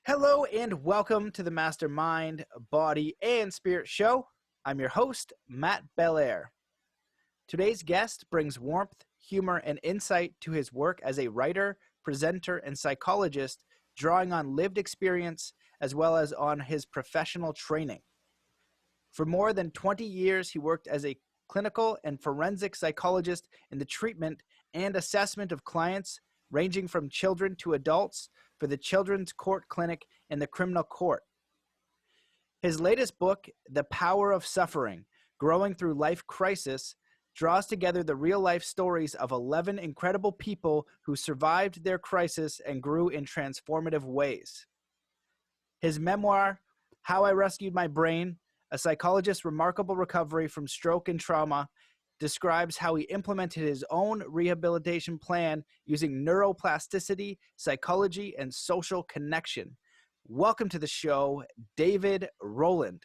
Hello and welcome to the Mastermind, Body, and Spirit Show. I'm your host, Matt Belair. Today's guest brings warmth, humor, and insight to his work as a writer, presenter, and psychologist, drawing on lived experience as well as on his professional training. For more than 20 years, he worked as a clinical and forensic psychologist in the treatment and assessment of clients ranging from children to adults for the Children's Court Clinic and the Criminal Court. His latest book, The Power of Suffering, Growing Through Life Crisis, draws together the real-life stories of 11 incredible people who survived their crisis and grew in transformative ways. His memoir, How I Rescued My Brain, A Psychologist's Remarkable Recovery from Stroke and Trauma, describes how he implemented his own rehabilitation plan using neuroplasticity, psychology, and social connection. Welcome to the show, David Roland.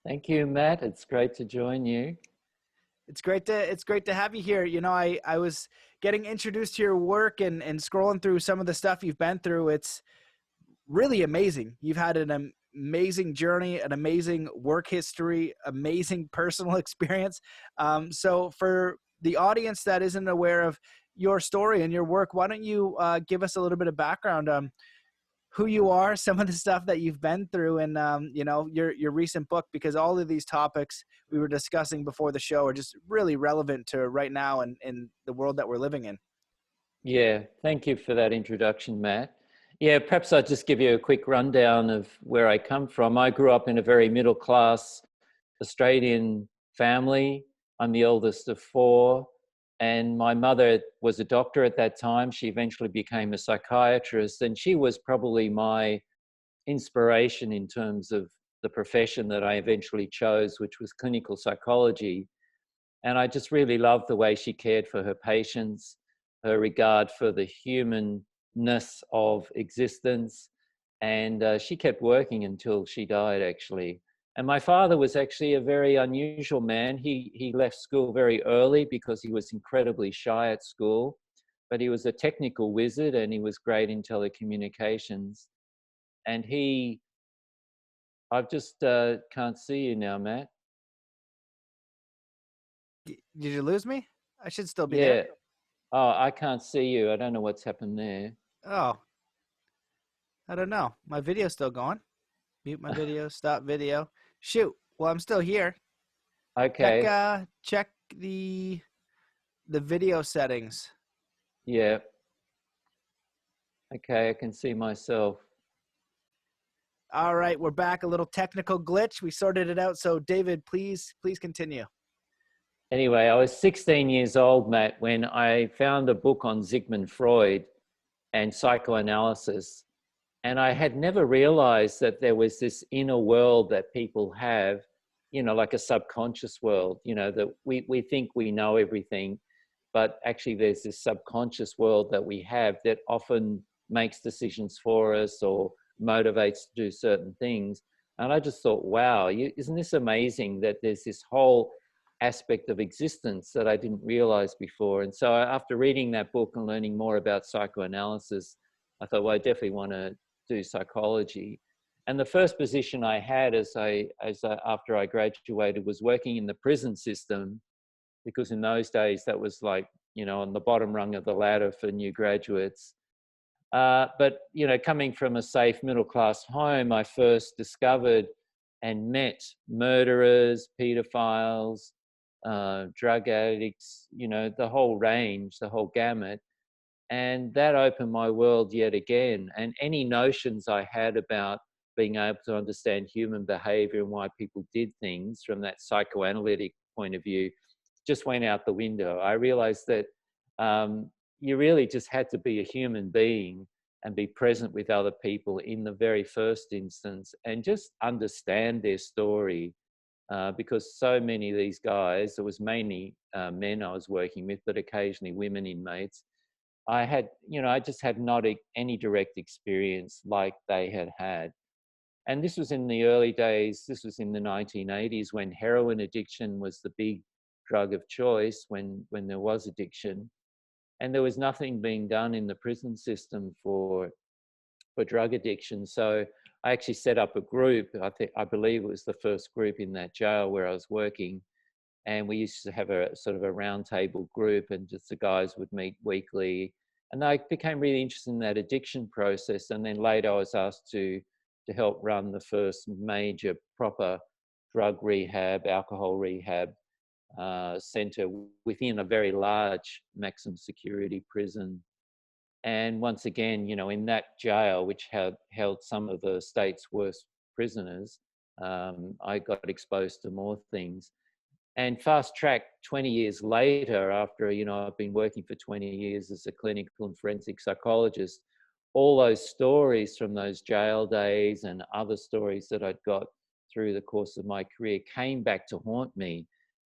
Thank you, Matt. It's great to join you. It's great to have you here. You know, I was getting introduced to your work and scrolling through some of the stuff you've been through. It's really amazing. You've had an amazing journey, an amazing work history, amazing personal experience. So for the audience that isn't aware of your story and your work, why don't you give us a little bit of background on who you are, some of the stuff that you've been through, and you know, your recent book, because all of these topics we were discussing before the show are just really relevant to right now and in the world that we're living in. Yeah, thank you for that introduction, Matt. Yeah, perhaps I'll just give you a quick rundown of where I come from. I grew up in a very middle-class Australian family. I'm the oldest of four, and my mother was a doctor at that time. She eventually became a psychiatrist, and she was probably my inspiration in terms of the profession that I eventually chose, which was clinical psychology. And I just really loved the way she cared for her patients, her regard for the humanness of existence. And she kept working until she died, actually. And my father was actually a very unusual man. He left school very early because he was incredibly shy at school, but he was a technical wizard and he was great in telecommunications. And I've just can't see you now, Matt. Did you lose me? I should still be Yeah. there. Oh, I can't see you. I don't know what's happened there. Oh, I don't know. My video's still going. Mute my video, stop video. Shoot. Well, I'm still here. Okay. Check the video settings. Yeah. Okay, I can see myself. All right, we're back. A little technical glitch. We sorted it out. So, David, please continue. Anyway, I was 16 years old, Matt, when I found a book on Sigmund Freud and psychoanalysis. And I had never realized that there was this inner world that people have, you know, like a subconscious world, you know, that we think we know everything, but actually there's this subconscious world that we have that often makes decisions for us or motivates to do certain things. And I just thought, wow, isn't this amazing that there's this whole aspect of existence that I didn't realize before? And so after reading that book and learning more about psychoanalysis, I thought, well, I definitely want to do psychology. And the first position I had after I graduated was working in the prison system, because in those days that was like, you know, on the bottom rung of the ladder for new graduates. But, you know, coming from a safe middle-class home, I first discovered and met murderers, pedophiles, drug addicts, you know, the whole range, the whole gamut. And that opened my world yet again. And any notions I had about being able to understand human behavior and why people did things from that psychoanalytic point of view just went out the window. I realized that you really just had to be a human being and be present with other people in the very first instance and just understand their story. Because so many of these guys, it was mainly men I was working with, but occasionally women inmates, I just had not any direct experience like they had had. And this was in the early days, this was in the 1980s when heroin addiction was the big drug of choice, when there was addiction. And there was nothing being done in the prison system for for drug addiction. So I actually set up a group. I believe it was the first group in that jail where I was working. And we used to have a sort of a roundtable group, and just the guys would meet weekly. And I became really interested in that addiction process. And then later I was asked to help run the first major proper drug rehab, alcohol rehab center within a very large maximum security prison. And once again, you know, in that jail, which held some of the state's worst prisoners, I got exposed to more things. And fast track 20 years later, after, you know, I've been working for 20 years as a clinical and forensic psychologist, all those stories from those jail days and other stories that I'd got through the course of my career came back to haunt me.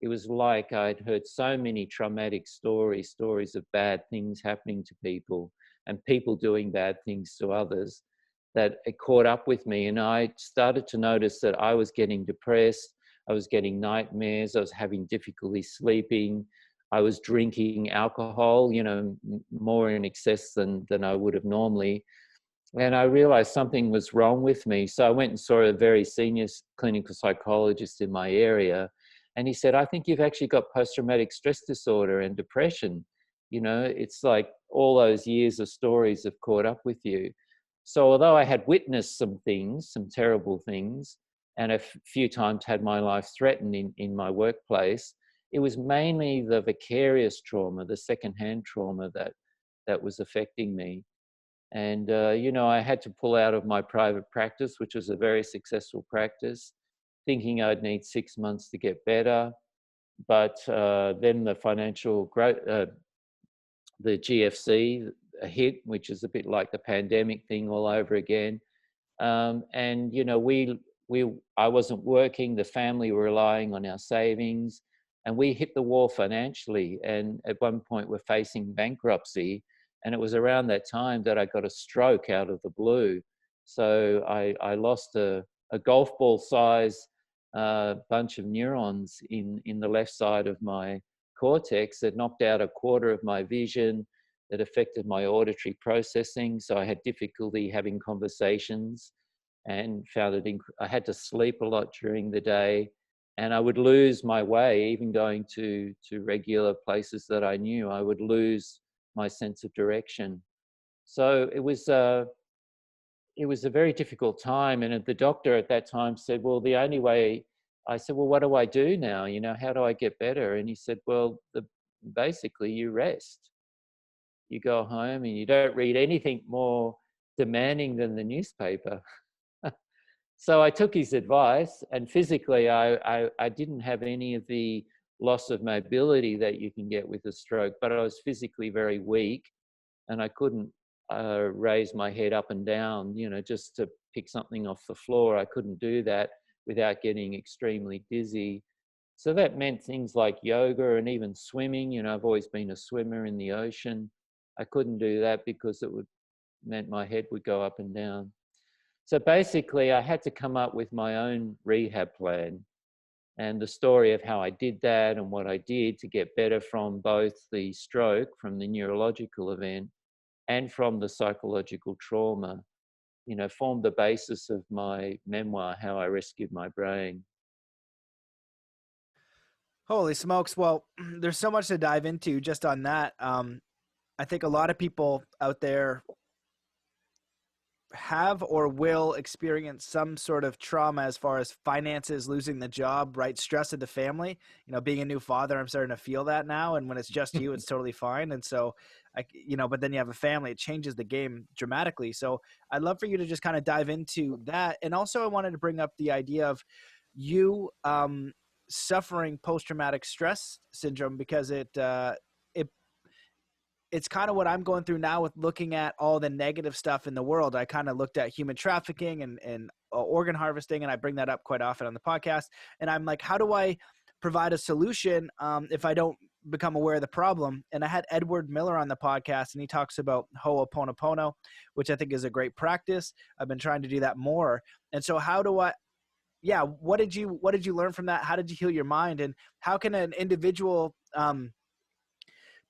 It was like I'd heard so many traumatic stories of bad things happening to people and people doing bad things to others, that it caught up with me. And I started to notice that I was getting depressed. I was getting nightmares. I was having difficulty sleeping. I was drinking alcohol, you know, more in excess than I would have normally. And I realized something was wrong with me. So I went and saw a very senior clinical psychologist in my area. And he said, I think you've actually got post-traumatic stress disorder and depression. You know, it's like all those years of stories have caught up with you. So although I had witnessed some things, some terrible things, and a few times had my life threatened in my workplace, it was mainly the vicarious trauma, the secondhand trauma that was affecting me. And, you know, I had to pull out of my private practice, which was a very successful practice, thinking I'd need 6 months to get better. But then the financial growth, the GFC hit, which is a bit like the pandemic thing all over again. And, you know, I wasn't working, the family were relying on our savings, and we hit the wall financially. And at one point we're facing bankruptcy. And it was around that time that I got a stroke out of the blue. So I lost a golf ball size bunch of neurons in the left side of my cortex that knocked out a quarter of my vision, that affected my auditory processing. So I had difficulty having conversations, and found I had to sleep a lot during the day, and I would lose my way. Even going to regular places that I knew, I would lose my sense of direction. So it was a very difficult time. And the doctor at that time said, well, the only way, I said, well, what do I do now? You know, how do I get better? And he said, well, basically you rest. You go home and you don't read anything more demanding than the newspaper. So I took his advice, and physically I didn't have any of the loss of mobility that you can get with a stroke, but I was physically very weak, and I couldn't raise my head up and down, you know, just to pick something off the floor. I couldn't do that without getting extremely dizzy. So that meant things like yoga and even swimming. You know, I've always been a swimmer in the ocean. I couldn't do that because it meant my head would go up and down. So basically, I had to come up with my own rehab plan, and the story of how I did that and what I did to get better from both the stroke, from the neurological event, and from the psychological trauma, you know, formed the basis of my memoir, How I Rescued My Brain. Holy smokes. Well, there's so much to dive into just on that. I think a lot of people out there have or will experience some sort of trauma as far as finances, losing the job, right? Stress of the family. You know, being a new father, I'm starting to feel that now. And when it's just you, it's totally fine. And so, but then you have a family, it changes the game dramatically. So I'd love for you to just kind of dive into that. And also I wanted to bring up the idea of you suffering post-traumatic stress syndrome, because it's kind of what I'm going through now with looking at all the negative stuff in the world. I kind of looked at human trafficking and organ harvesting, and I bring that up quite often on the podcast. And I'm like, how do I provide a solution if I don't become aware of the problem? And I had Edward Miller on the podcast, and he talks about Ho'oponopono, which I think is a great practice. I've been trying to do that more. And so what did you learn from that? How did you heal your mind? And how can an individual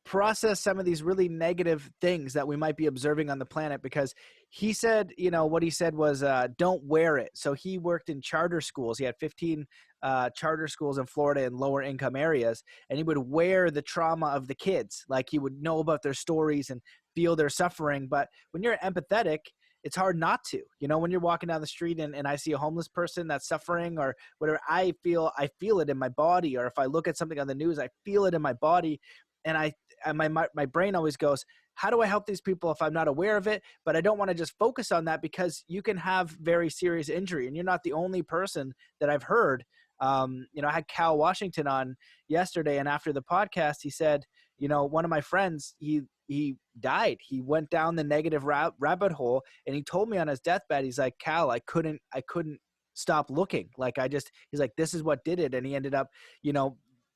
process some of these really negative things that we might be observing on the planet. Because he said, what he said was, don't wear it. So he worked in charter schools. He had 15 charter schools in Florida in lower income areas, and he would wear the trauma of the kids. Like, he would know about their stories and feel their suffering. But when you're empathetic, it's hard not to. When you're walking down the street and I see a homeless person that's suffering or whatever, I feel it in my body. Or if I look at something on the news, I feel it in my body. And my brain always goes, how do I help these people if I'm not aware of it? But I don't want to just focus on that, because you can have very serious injury, and you're not the only person that I've heard. I had Cal Washington on yesterday, and after the podcast, he said, one of my friends, he died. He went down the negative rabbit hole, and he told me on his deathbed, he's like, Cal, I couldn't stop looking. Like, he's like, this is what did it. And he ended up,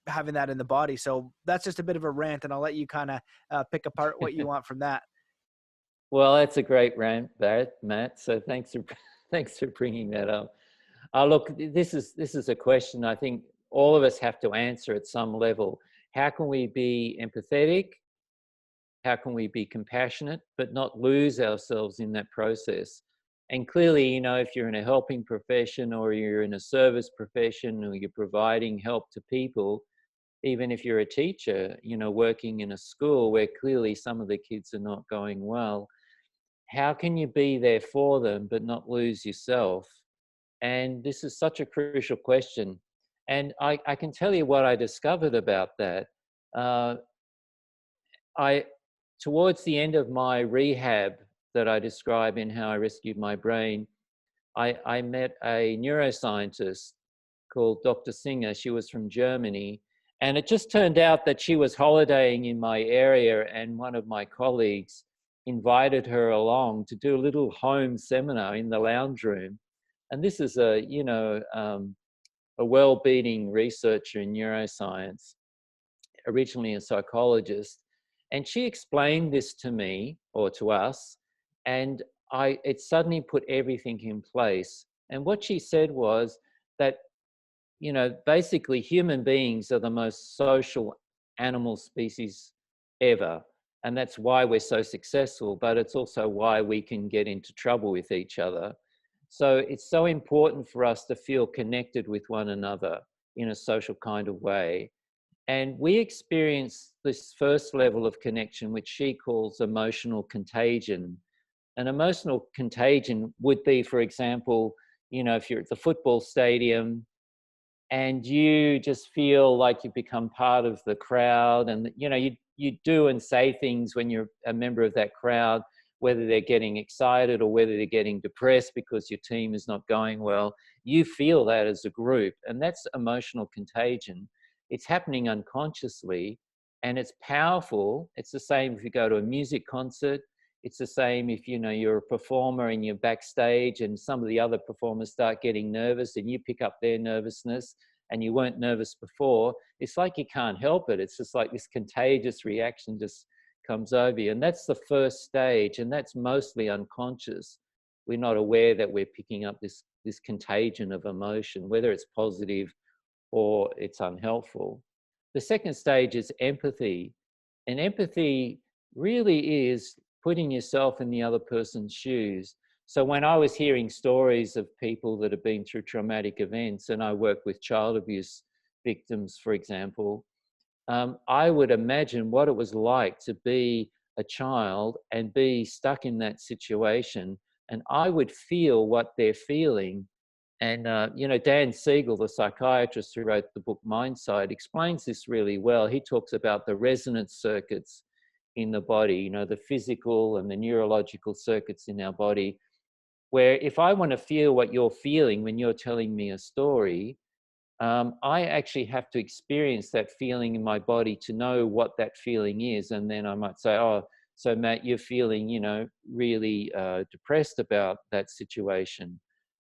having that in the body. So that's just a bit of a rant, and I'll let you kind of pick apart what you want from that. Well, that's a great rant, Matt. So thanks for bringing that up. Look, this is a question I think all of us have to answer at some level. How can we be empathetic? How can we be compassionate, but not lose ourselves in that process? And clearly, if you're in a helping profession, or you're in a service profession, or you're providing help to people, even if you're a teacher, working in a school where clearly some of the kids are not going well, how can you be there for them but not lose yourself? And this is such a crucial question. And I can tell you what I discovered about that. Towards the end of my rehab that I describe in How I Rescued My Brain, I met a neuroscientist called Dr. Singer. She was from Germany. And it just turned out that she was holidaying in my area, and one of my colleagues invited her along to do a little home seminar in the lounge room. And this is a well-beating researcher in neuroscience, originally a psychologist. And she explained this to me, or to us, and it suddenly put everything in place. And what she said was that, basically human beings are the most social animal species ever. And that's why we're so successful, but it's also why we can get into trouble with each other. So it's so important for us to feel connected with one another in a social kind of way. And we experience this first level of connection, which she calls emotional contagion. An emotional contagion would be, for example, if you're at the football stadium and you just feel like you become part of the crowd, and you do and say things when you're a member of that crowd, whether they're getting excited or whether they're getting depressed because your team is not going well, you feel that as a group, and that's emotional contagion. It's happening unconsciously, and it's powerful. It's the same if you go to a music concert. It's the same if you're a performer and you're backstage and some of the other performers start getting nervous and you pick up their nervousness and you weren't nervous before. It's like you can't help it. It's just like this contagious reaction just comes over you. And that's the first stage, and that's mostly unconscious. We're not aware that we're picking up this contagion of emotion, whether it's positive or it's unhelpful. The second stage is empathy. And empathy really is putting yourself in the other person's shoes. So when I was hearing stories of people that have been through traumatic events, and I work with child abuse victims, for example, I would imagine what it was like to be a child and be stuck in that situation. And I would feel what they're feeling. And, Dan Siegel, the psychiatrist who wrote the book Mindsight, explains this really well. He talks about the resonance circuits in the body, the physical and the neurological circuits in our body, where if I want to feel what you're feeling when you're telling me a story, I actually have to experience that feeling in my body to know what that feeling is. And then I might say, oh, so Matt, you're feeling, really depressed about that situation,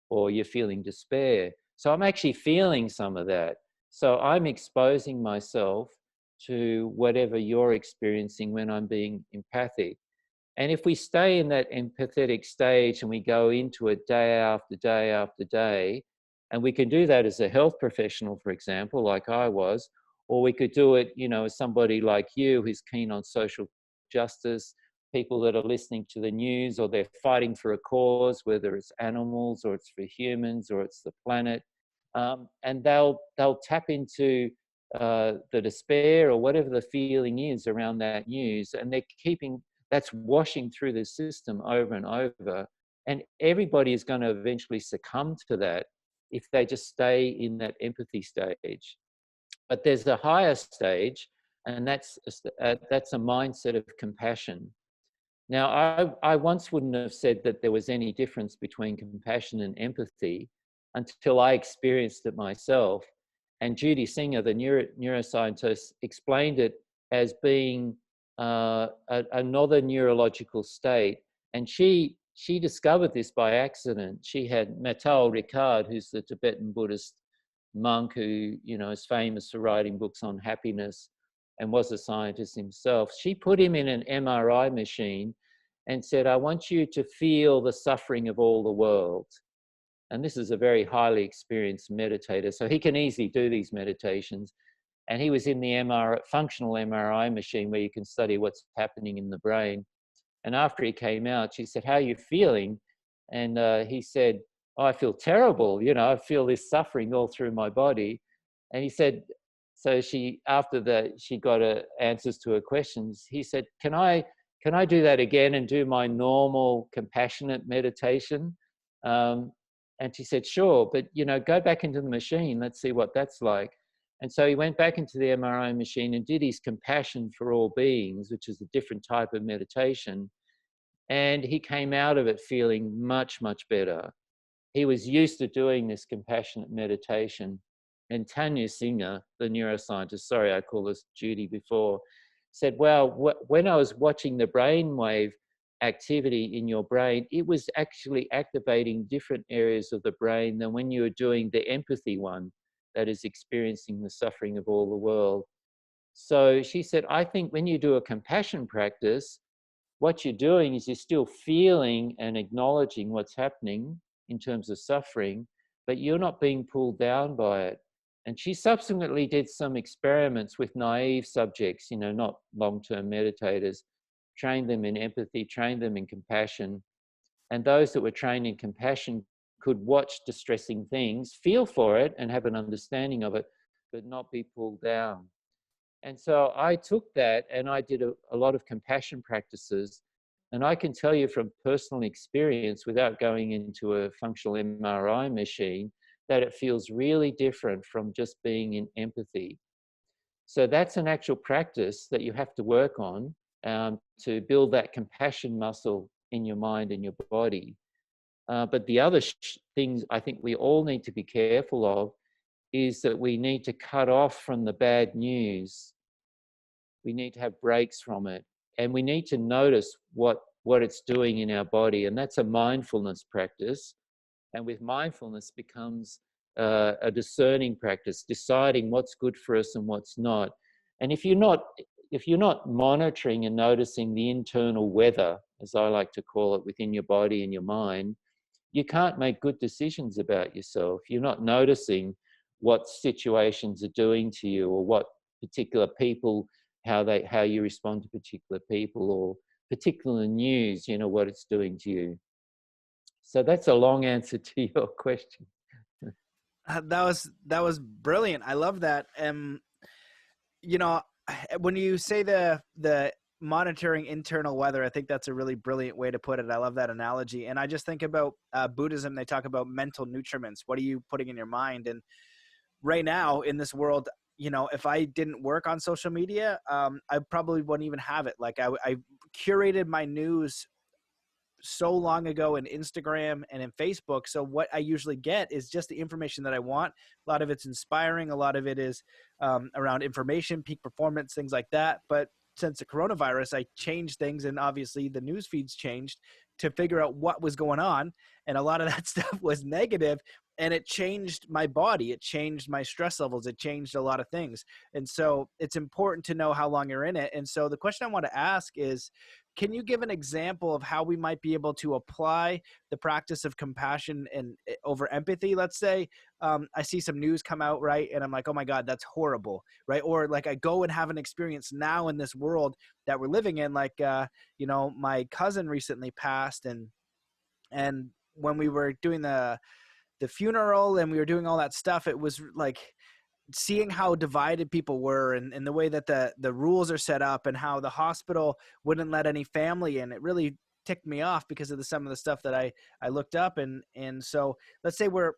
or you're feeling despair. So I'm actually feeling some of that. So I'm exposing myself to whatever you're experiencing when I'm being empathic. And if we stay in that empathetic stage and we go into it day after day after day, and we can do that as a health professional, for example, like I was, Or we could do it, as somebody like you who's keen on social justice, people that are listening to the news, or they're fighting for a cause, whether it's animals or it's for humans or it's the planet. And they'll tap into the despair or whatever the feeling is around that news, and that's washing through the system over and over. And everybody is going to eventually succumb to that if they just stay in that empathy stage. But there's a higher stage, and that's a mindset of compassion. Now, I once wouldn't have said that there was any difference between compassion and empathy until I experienced it myself. And Judy Singer, the neuroscientist, explained it as being another neurological state. And she discovered this by accident. She had Matteo Ricard, who's the Tibetan Buddhist monk who is famous for writing books on happiness and was a scientist himself. She put him in an MRI machine and said, I want you to feel the suffering of all the world. And this is a very highly experienced meditator, so he can easily do these meditations. And he was in the functional MRI machine where you can study what's happening in the brain. And after he came out, she said, how are you feeling? And he said, oh, I feel terrible. I feel this suffering all through my body. And he said, so after that, she got answers to her questions. He said, can I do that again and do my normal compassionate meditation? And she said, sure, but, go back into the machine. Let's see what that's like. And so he went back into the MRI machine and did his compassion for all beings, which is a different type of meditation. And he came out of it feeling much, much better. He was used to doing this compassionate meditation. And Tanya Singer, the neuroscientist, sorry, I called this Judy before, said, well, when I was watching the brainwave activity in your brain, it was actually activating different areas of the brain than when you were doing the empathy one, that is experiencing the suffering of all the world. So she said, I think when you do a compassion practice, what you're doing is you're still feeling and acknowledging what's happening in terms of suffering, but you're not being pulled down by it. And she subsequently did some experiments with naive subjects, not long-term meditators, trained them in empathy, trained them in compassion. And those that were trained in compassion could watch distressing things, feel for it and have an understanding of it, but not be pulled down. And so I took that and I did a lot of compassion practices. And I can tell you from personal experience, without going into a functional MRI machine, that it feels really different from just being in empathy. So that's an actual practice that you have to work on to build that compassion muscle in your mind and your body. But the other things I think we all need to be careful of is that we need to cut off from the bad news. We need to have breaks from it. And we need to notice what it's doing in our body. And that's a mindfulness practice. And with mindfulness becomes a discerning practice, deciding what's good for us and what's not. And if you're not monitoring and noticing the internal weather, as I like to call it, within your body and your mind, you can't make good decisions about yourself. You're not noticing what situations are doing to you, or what particular people, how you respond to particular people, or particular news, what it's doing to you. So that's a long answer to your question. That was brilliant. I love that. When you say the monitoring internal weather, I think that's a really brilliant way to put it. I love that analogy. And I just think about Buddhism. They talk about mental nutriments. What are you putting in your mind? And right now in this world, if I didn't work on social media, I probably wouldn't even have it. Like I curated my news so long ago in Instagram and in Facebook. So what I usually get is just the information that I want. A lot of it's inspiring. A lot of it is around information, peak performance, things like that. But since the coronavirus, I changed things, and obviously the news feeds changed to figure out what was going on. And a lot of that stuff was negative, and it changed my body. It changed my stress levels. It changed a lot of things. And so it's important to know how long you're in it. And so the question I want to ask is, can you give an example of how we might be able to apply the practice of compassion and over empathy? Let's say I see some news come out, right, and I'm like, oh my God, that's horrible, right? Or like I go and have an experience now in this world that we're living in, like my cousin recently passed, and when we were doing the funeral and we were doing all that stuff, it was like seeing how divided people were, and the way that the rules are set up and how the hospital wouldn't let any family in. It really ticked me off because of some of the stuff that I looked up. And so let's say we're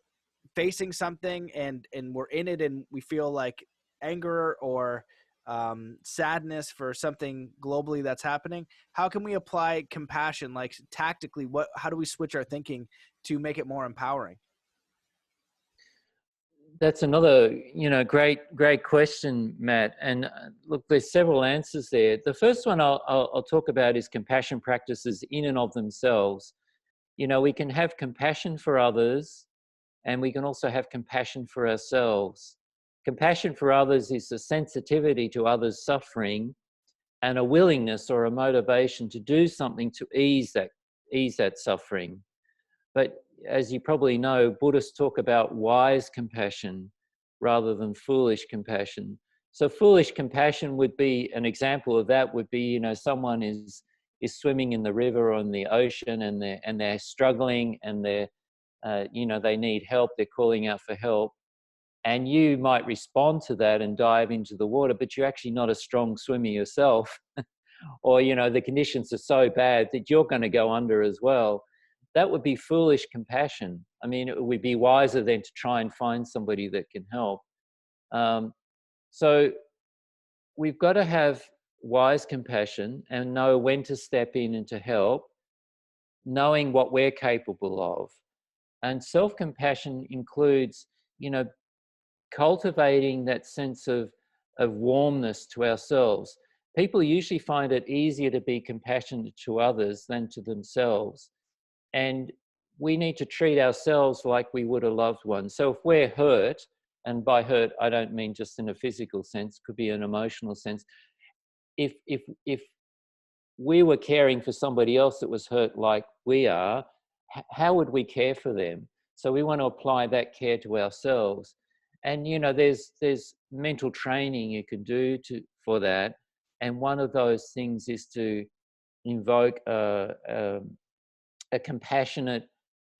facing something and we're in it and we feel like anger or sadness for something globally that's happening. How can we apply compassion, like tactically? How do we switch our thinking to make it more empowering? That's another, great question, Matt. And look, there's several answers there. The first one I'll talk about is compassion practices in and of themselves. We can have compassion for others, and we can also have compassion for ourselves. Compassion for others is a sensitivity to others' suffering and a willingness or a motivation to do something to ease that suffering. But as you probably know, Buddhists talk about wise compassion rather than foolish compassion. So foolish compassion would be an example of that would be, someone is swimming in the river or in the ocean, and they're struggling, and they need help. They're calling out for help, and you might respond to that and dive into the water, but you're actually not a strong swimmer yourself, or the conditions are so bad that you're going to go under as well. That would be foolish compassion. I mean, it would be wiser than to try and find somebody that can help. So we've got to have wise compassion and know when to step in and to help, knowing what we're capable of. And self-compassion includes, cultivating that sense of warmness to ourselves. People usually find it easier to be compassionate to others than to themselves. And we need to treat ourselves like we would a loved one. So if we're hurt, and by hurt, I don't mean just in a physical sense, could be an emotional sense. If we were caring for somebody else that was hurt like we are, how would we care for them? So we want to apply that care to ourselves. And there's mental training you can do for that. And one of those things is to invoke a compassionate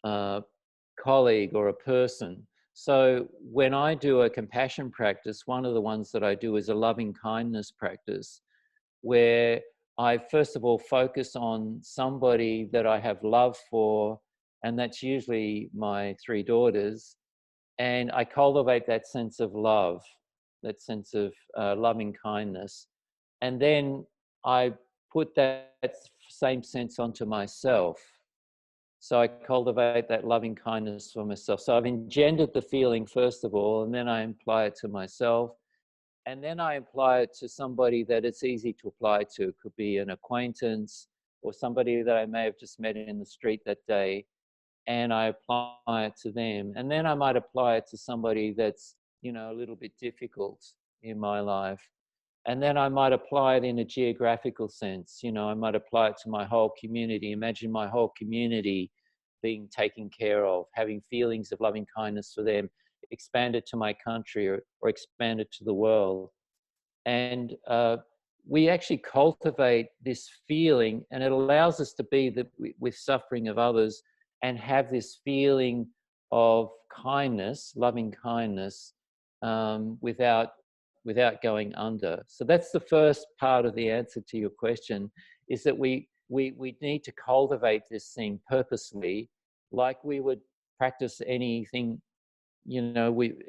colleague or a person. So when I do a compassion practice, one of the ones that I do is a loving kindness practice, where I first of all focus on somebody that I have love for, and that's usually my 3 daughters, and I cultivate that sense of love, that sense of loving kindness, and then I put that same sense onto myself. So I cultivate that loving kindness for myself. So I've engendered the feeling first of all, and then I apply it to myself. And then I apply it to somebody that it's easy to apply to. It could be an acquaintance or somebody that I may have just met in the street that day, and I apply it to them. And then I might apply it to somebody that's, a little bit difficult in my life. And then I might apply it in a geographical sense. I might apply it to my whole community. Imagine my whole community being taken care of, having feelings of loving kindness for them, expand it to my country, or expand it to the world. And we actually cultivate this feeling, and it allows us to be with suffering of others and have this feeling of kindness, loving kindness, without going under. So that's the first part of the answer to your question, is that we need to cultivate this thing purposely, like we would practice anything,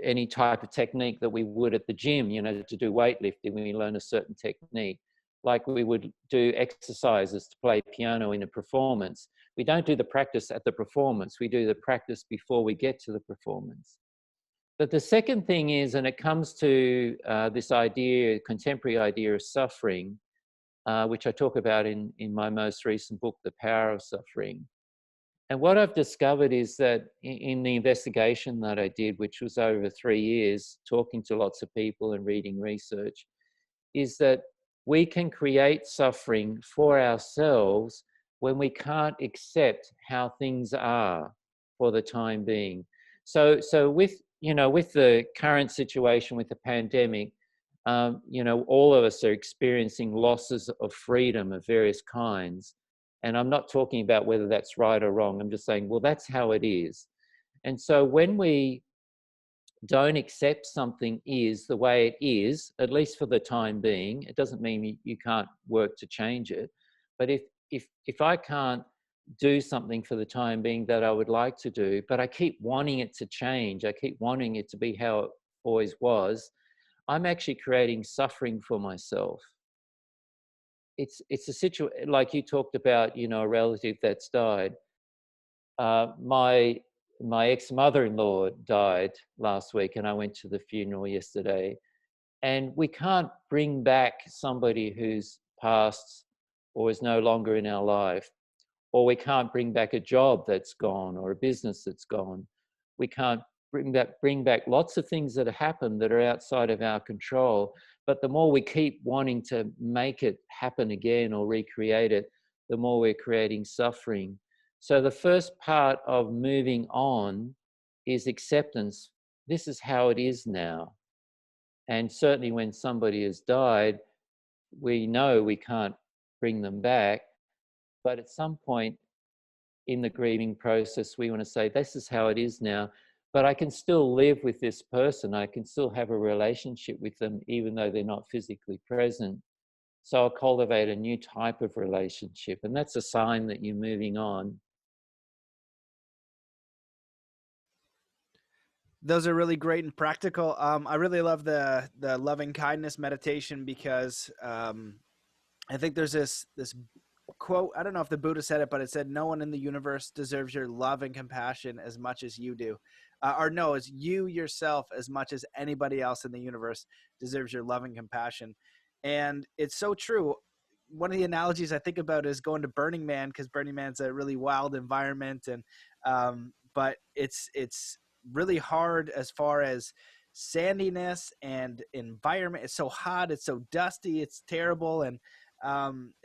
any type of technique that we would at the gym, to do weightlifting. We learn a certain technique, like we would do exercises to play piano in a performance. We don't do the practice at the performance. We do the practice before we get to the performance. But the second thing is, and it comes to this idea, contemporary idea of suffering, which I talk about in my most recent book, The Power of Suffering. And what I've discovered is that in the investigation that I did, which was over 3 years, talking to lots of people and reading research, is that we can create suffering for ourselves when we can't accept how things are for the time being. So with, with the current situation with the pandemic, all of us are experiencing losses of freedom of various kinds. And I'm not talking about whether that's right or wrong. I'm just saying, well, that's how it is. And so when we don't accept something is the way it is, at least for the time being, it doesn't mean you can't work to change it. But if I can't do something for the time being that I would like to do, but I keep wanting it to change, I keep wanting it to be how it always was, I'm actually creating suffering for myself. It's a situation like you talked about, a relative that's died. My ex-mother-in-law died last week, and I went to the funeral yesterday. And we can't bring back somebody who's passed or is no longer in our life, or we can't bring back a job that's gone or a business that's gone. We can't bring back lots of things that have happened that are outside of our control. But the more we keep wanting to make it happen again or recreate it, the more we're creating suffering. So the first part of moving on is acceptance. This is how it is now. And certainly when somebody has died, we know we can't bring them back. But at some point in the grieving process, we want to say, this is how it is now, but I can still live with this person. I can still have a relationship with them, even though they're not physically present. So I'll cultivate a new type of relationship. And that's a sign that you're moving on. Those are really great and practical. I really love the loving kindness meditation because I think there's this quote. I don't know if the Buddha said it, but it said, "No one in the universe deserves your love and compassion as much as you do." Or no, it's you yourself as much as anybody else in the universe deserves your love and compassion. And it's so true. One of the analogies I think about is going to Burning Man, because Burning Man's a really wild environment, and but it's really hard as far as sandiness and environment. It's so hot, it's so dusty, it's terrible, and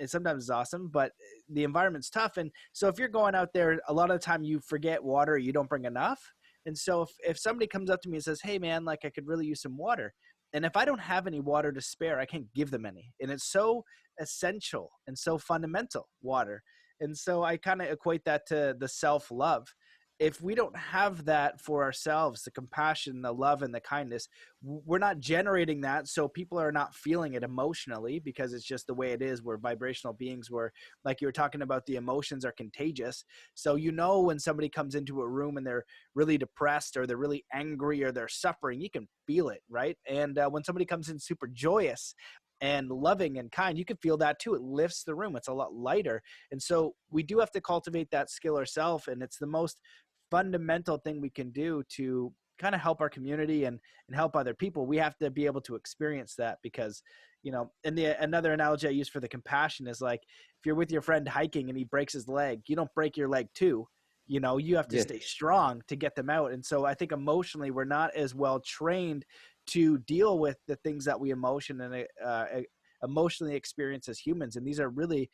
sometimes it's awesome, but the environment's tough. And so if you're going out there, a lot of the time you forget water, you don't bring enough. And so if somebody comes up to me and says, "Hey man, like I could really use some water," and if I don't have any water to spare, I can't give them any. And it's so essential and so fundamental, water. And so I kind of equate that to the self-love. If we don't have that for ourselves, the compassion, the love, and the kindness, we're not generating that. So people are not feeling it emotionally because it's just the way it is. We're vibrational beings where, like you were talking about, the emotions are contagious. So, when somebody comes into a room and they're really depressed or they're really angry or they're suffering, you can feel it, right? And when somebody comes in super joyous and loving and kind, you can feel that too. It lifts the room. It's a lot lighter. And so we do have to cultivate that skill ourselves. And it's the most fundamental thing we can do to kind of help our community and help other people. We have to be able to experience that because, and another analogy I use for the compassion is like, if you're with your friend hiking and he breaks his leg, you don't break your leg too. You have to Yes. stay strong to get them out. And so I think emotionally, we're not as well trained to deal with the things that we emotionally experience as humans. And these are really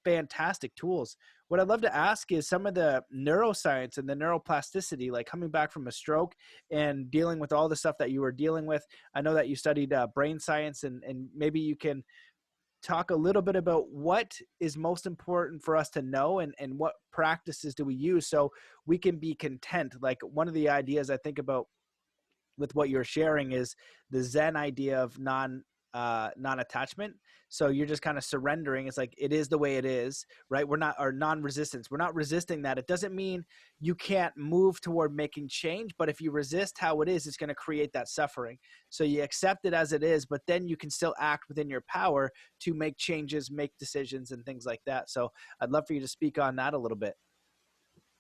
fantastic tools. What I'd love to ask is some of the neuroscience and the neuroplasticity, like coming back from a stroke and dealing with all the stuff that you were dealing with. I know that you studied brain science, and maybe you can talk a little bit about what is most important for us to know and what practices do we use so we can be content. Like one of the ideas I think about with what you're sharing is the Zen idea of non-attachment. So you're just kind of surrendering. It's like, it is the way it is, right? We're not, or non-resistance. We're not resisting that. It doesn't mean you can't move toward making change, but if you resist how it is, it's going to create that suffering. So you accept it as it is, but then you can still act within your power to make changes, make decisions, and things like that. So I'd love for you to speak on that a little bit.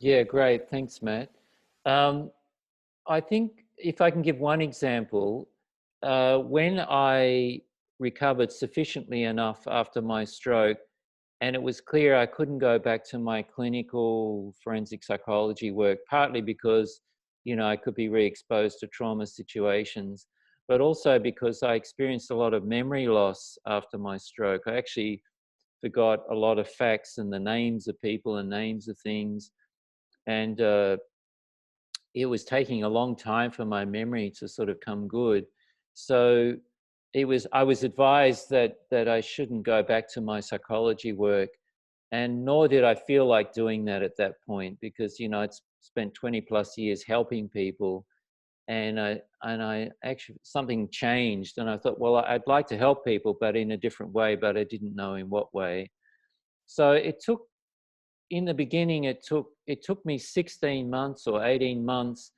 Yeah, great. Thanks, Matt. I think if I can give one example, when I recovered sufficiently enough after my stroke, and it was clear I couldn't go back to my clinical forensic psychology work, partly because, I could be re-exposed to trauma situations. but also because I experienced a lot of memory loss after my stroke. I actually forgot a lot of facts and the names of people and names of things. And it was taking a long time for my memory to sort of come good. So I was advised that I shouldn't go back to my psychology work, and nor did I feel like doing that at that point, because, you know, I'd spent 20 plus years helping people, and I actually, something changed, and I thought, well, I'd like to help people, but in a different way, but I didn't know in what way. So in the beginning, it took me 16 months or 18 months.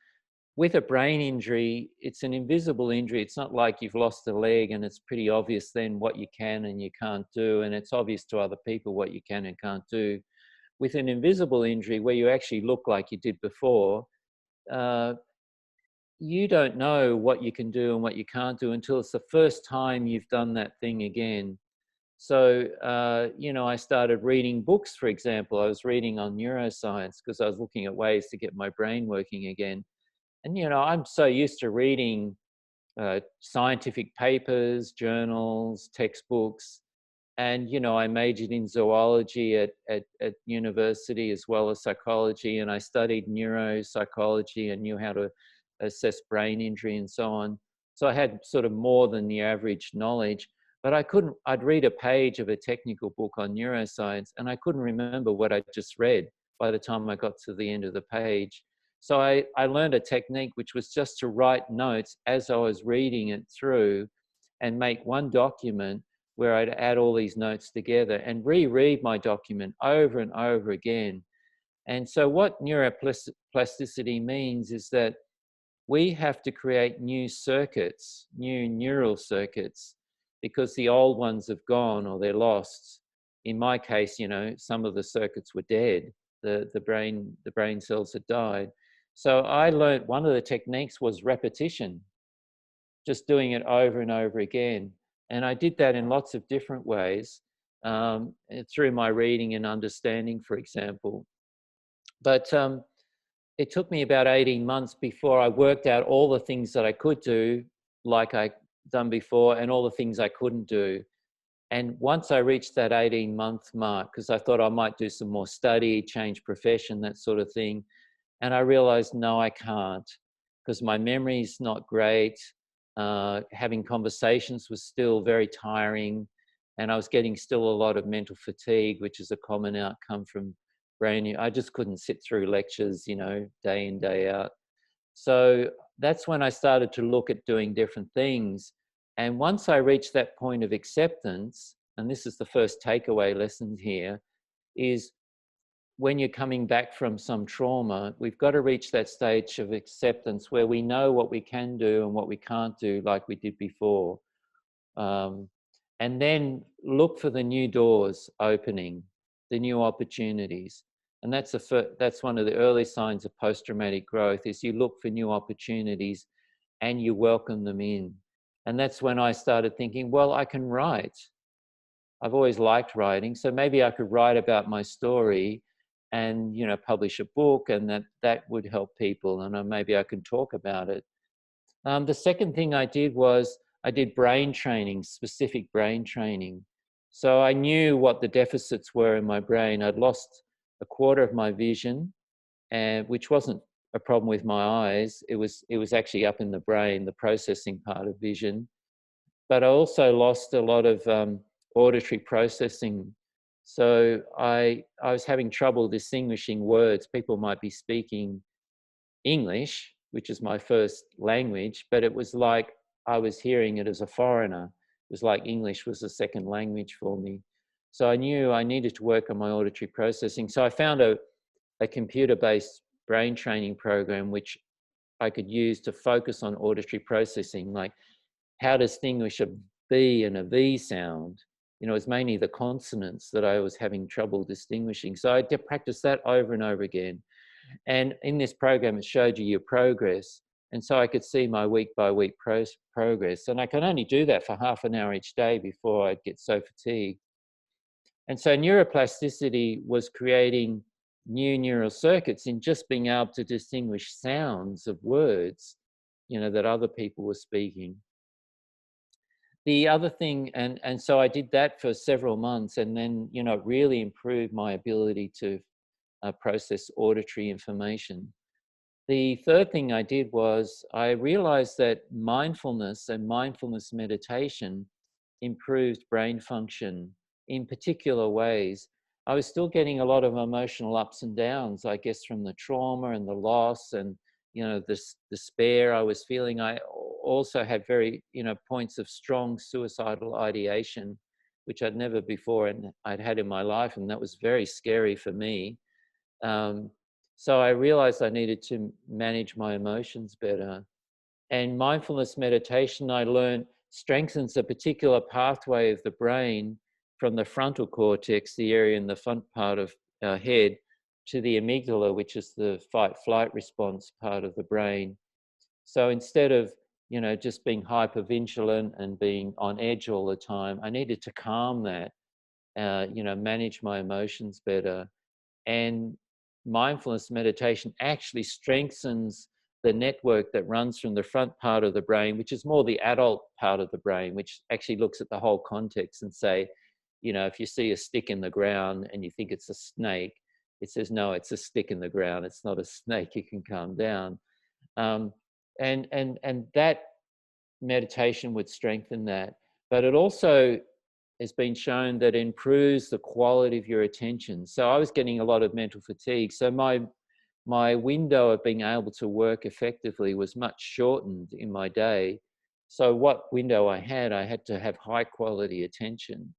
With a brain injury, it's an invisible injury. It's not like you've lost a leg and it's pretty obvious then what you can and you can't do, and it's obvious to other people what you can and can't do. With an invisible injury, where you actually look like you did before, uh, you don't know what you can do and what you can't do until it's the first time you've done that thing again. So, you know, I started reading books, for example. I was reading on neuroscience because I was looking at ways to get my brain working again. And, you know, I'm so used to reading scientific papers, journals, textbooks. And, you know, I majored in zoology at university as well as psychology. And I studied neuropsychology and knew how to assess brain injury and so on. So I had sort of more than the average knowledge, but I'd read a page of a technical book on neuroscience and I couldn't remember what I just read by the time I got to the end of the page. So I learned a technique which was just to write notes as I was reading it through and make one document where I'd add all these notes together and reread my document over and over again. And so what neuroplasticity means is that we have to create new circuits, new neural circuits, because the old ones have gone or they're lost. In my case, you know, some of the circuits were dead. The brain cells had died. So I learned one of the techniques was repetition, just doing it over and over again. And I did that in lots of different ways, through my reading and understanding, for example. But it took me about 18 months before I worked out all the things that I could do, like I'd done before, and all the things I couldn't do. And once I reached that 18-month mark, because I thought I might do some more study, change profession, that sort of thing, and I realized, no, I can't, because my memory's not great. Having conversations was still very tiring, and I was getting still a lot of mental fatigue, which is a common outcome from brain. I just couldn't sit through lectures, you know, day in, day out. So that's when I started to look at doing different things. And once I reached that point of acceptance, and this is the first takeaway lesson here, is when you're coming back from some trauma, we've got to reach that stage of acceptance where we know what we can do and what we can't do like we did before. And then look for the new doors opening, the new opportunities. And that's one of the early signs of post-traumatic growth, is you look for new opportunities and you welcome them in. And that's when I started thinking, well, I can write. I've always liked writing, so maybe I could write about my story and, you know, publish a book, and that would help people, and maybe I can talk about it. The second thing I did was I did brain training, specific brain training. So I knew what the deficits were in my brain. I'd lost a quarter of my vision, and which wasn't a problem with my eyes. It was actually up in the brain, the processing part of vision. But I also lost a lot of auditory processing. So I was having trouble distinguishing words. People might be speaking English, which is my first language, but it was like I was hearing it as a foreigner. It was like English was a second language for me. So I knew I needed to work on my auditory processing. So I found a computer-based brain training program which I could use to focus on auditory processing, like how to distinguish a B and a V sound. You know, it's mainly the consonants that I was having trouble distinguishing. So I did practice that over and over again. And in this program, it showed you your progress. And so I could see my week by week progress. And I could only do that for half an hour each day before I'd get so fatigued. And so neuroplasticity was creating new neural circuits in just being able to distinguish sounds of words, you know, that other people were speaking. The other thing, and so I did that for several months, and then, you know, it really improved my ability to process auditory information. The third thing I did was I realized that mindfulness and mindfulness meditation improved brain function in particular ways. I was still getting a lot of emotional ups and downs, I guess, from the trauma and the loss and, you know, this despair I was feeling. I also had very, you know, points of strong suicidal ideation, which I'd never before and I'd had in my life, and that was very scary for me. Um, so I realized I needed to manage my emotions better. And mindfulness meditation, I learned, strengthens a particular pathway of the brain from the frontal cortex, the area in the front part of our head, to the amygdala, which is the fight-flight response part of the brain. So instead of, you know, just being hypervigilant and being on edge all the time, I needed to calm that, you know, manage my emotions better. And mindfulness meditation actually strengthens the network that runs from the front part of the brain, which is more the adult part of the brain, which actually looks at the whole context and say, you know, if you see a stick in the ground and you think it's a snake, it says, no, it's a stick in the ground. It's not a snake. You can calm down. Um, and that meditation would strengthen that. But it also has been shown that improves the quality of your attention. So I was getting a lot of mental fatigue. So my window of being able to work effectively was much shortened in my day. So what window I had to have high quality attention,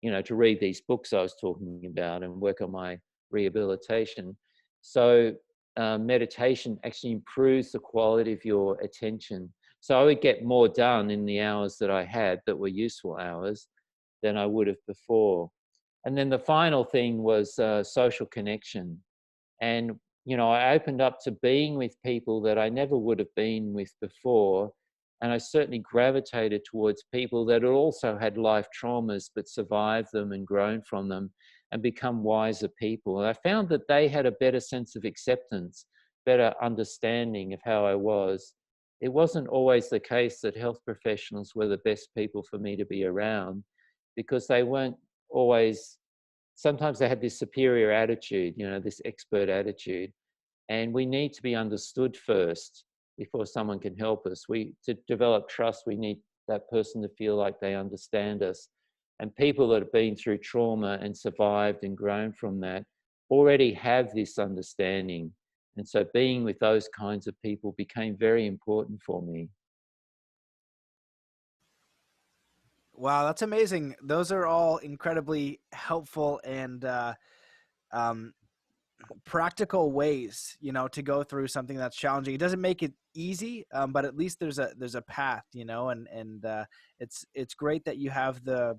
you know, to read these books I was talking about and work on my rehabilitation. So meditation actually improves the quality of your attention. So I would get more done in the hours that I had that were useful hours than I would have before. And then the final thing was social connection. And, you know, I opened up to being with people that I never would have been with before. And I certainly gravitated towards people that had also had life traumas, but survived them and grown from them and become wiser people. And I found that they had a better sense of acceptance, better understanding of how I was. It wasn't always the case that health professionals were the best people for me to be around, because they weren't always, sometimes they had this superior attitude, you know, this expert attitude. And we need to be understood first before someone can help us. To develop trust, we need that person to feel like they understand us. And people that have been through trauma and survived and grown from that already have this understanding. And so being with those kinds of people became very important for me. Wow, that's amazing. Those are all incredibly helpful and um, practical ways, you know, to go through something that's challenging. It doesn't make it easy, but at least there's a path, you know, and it's great that you have the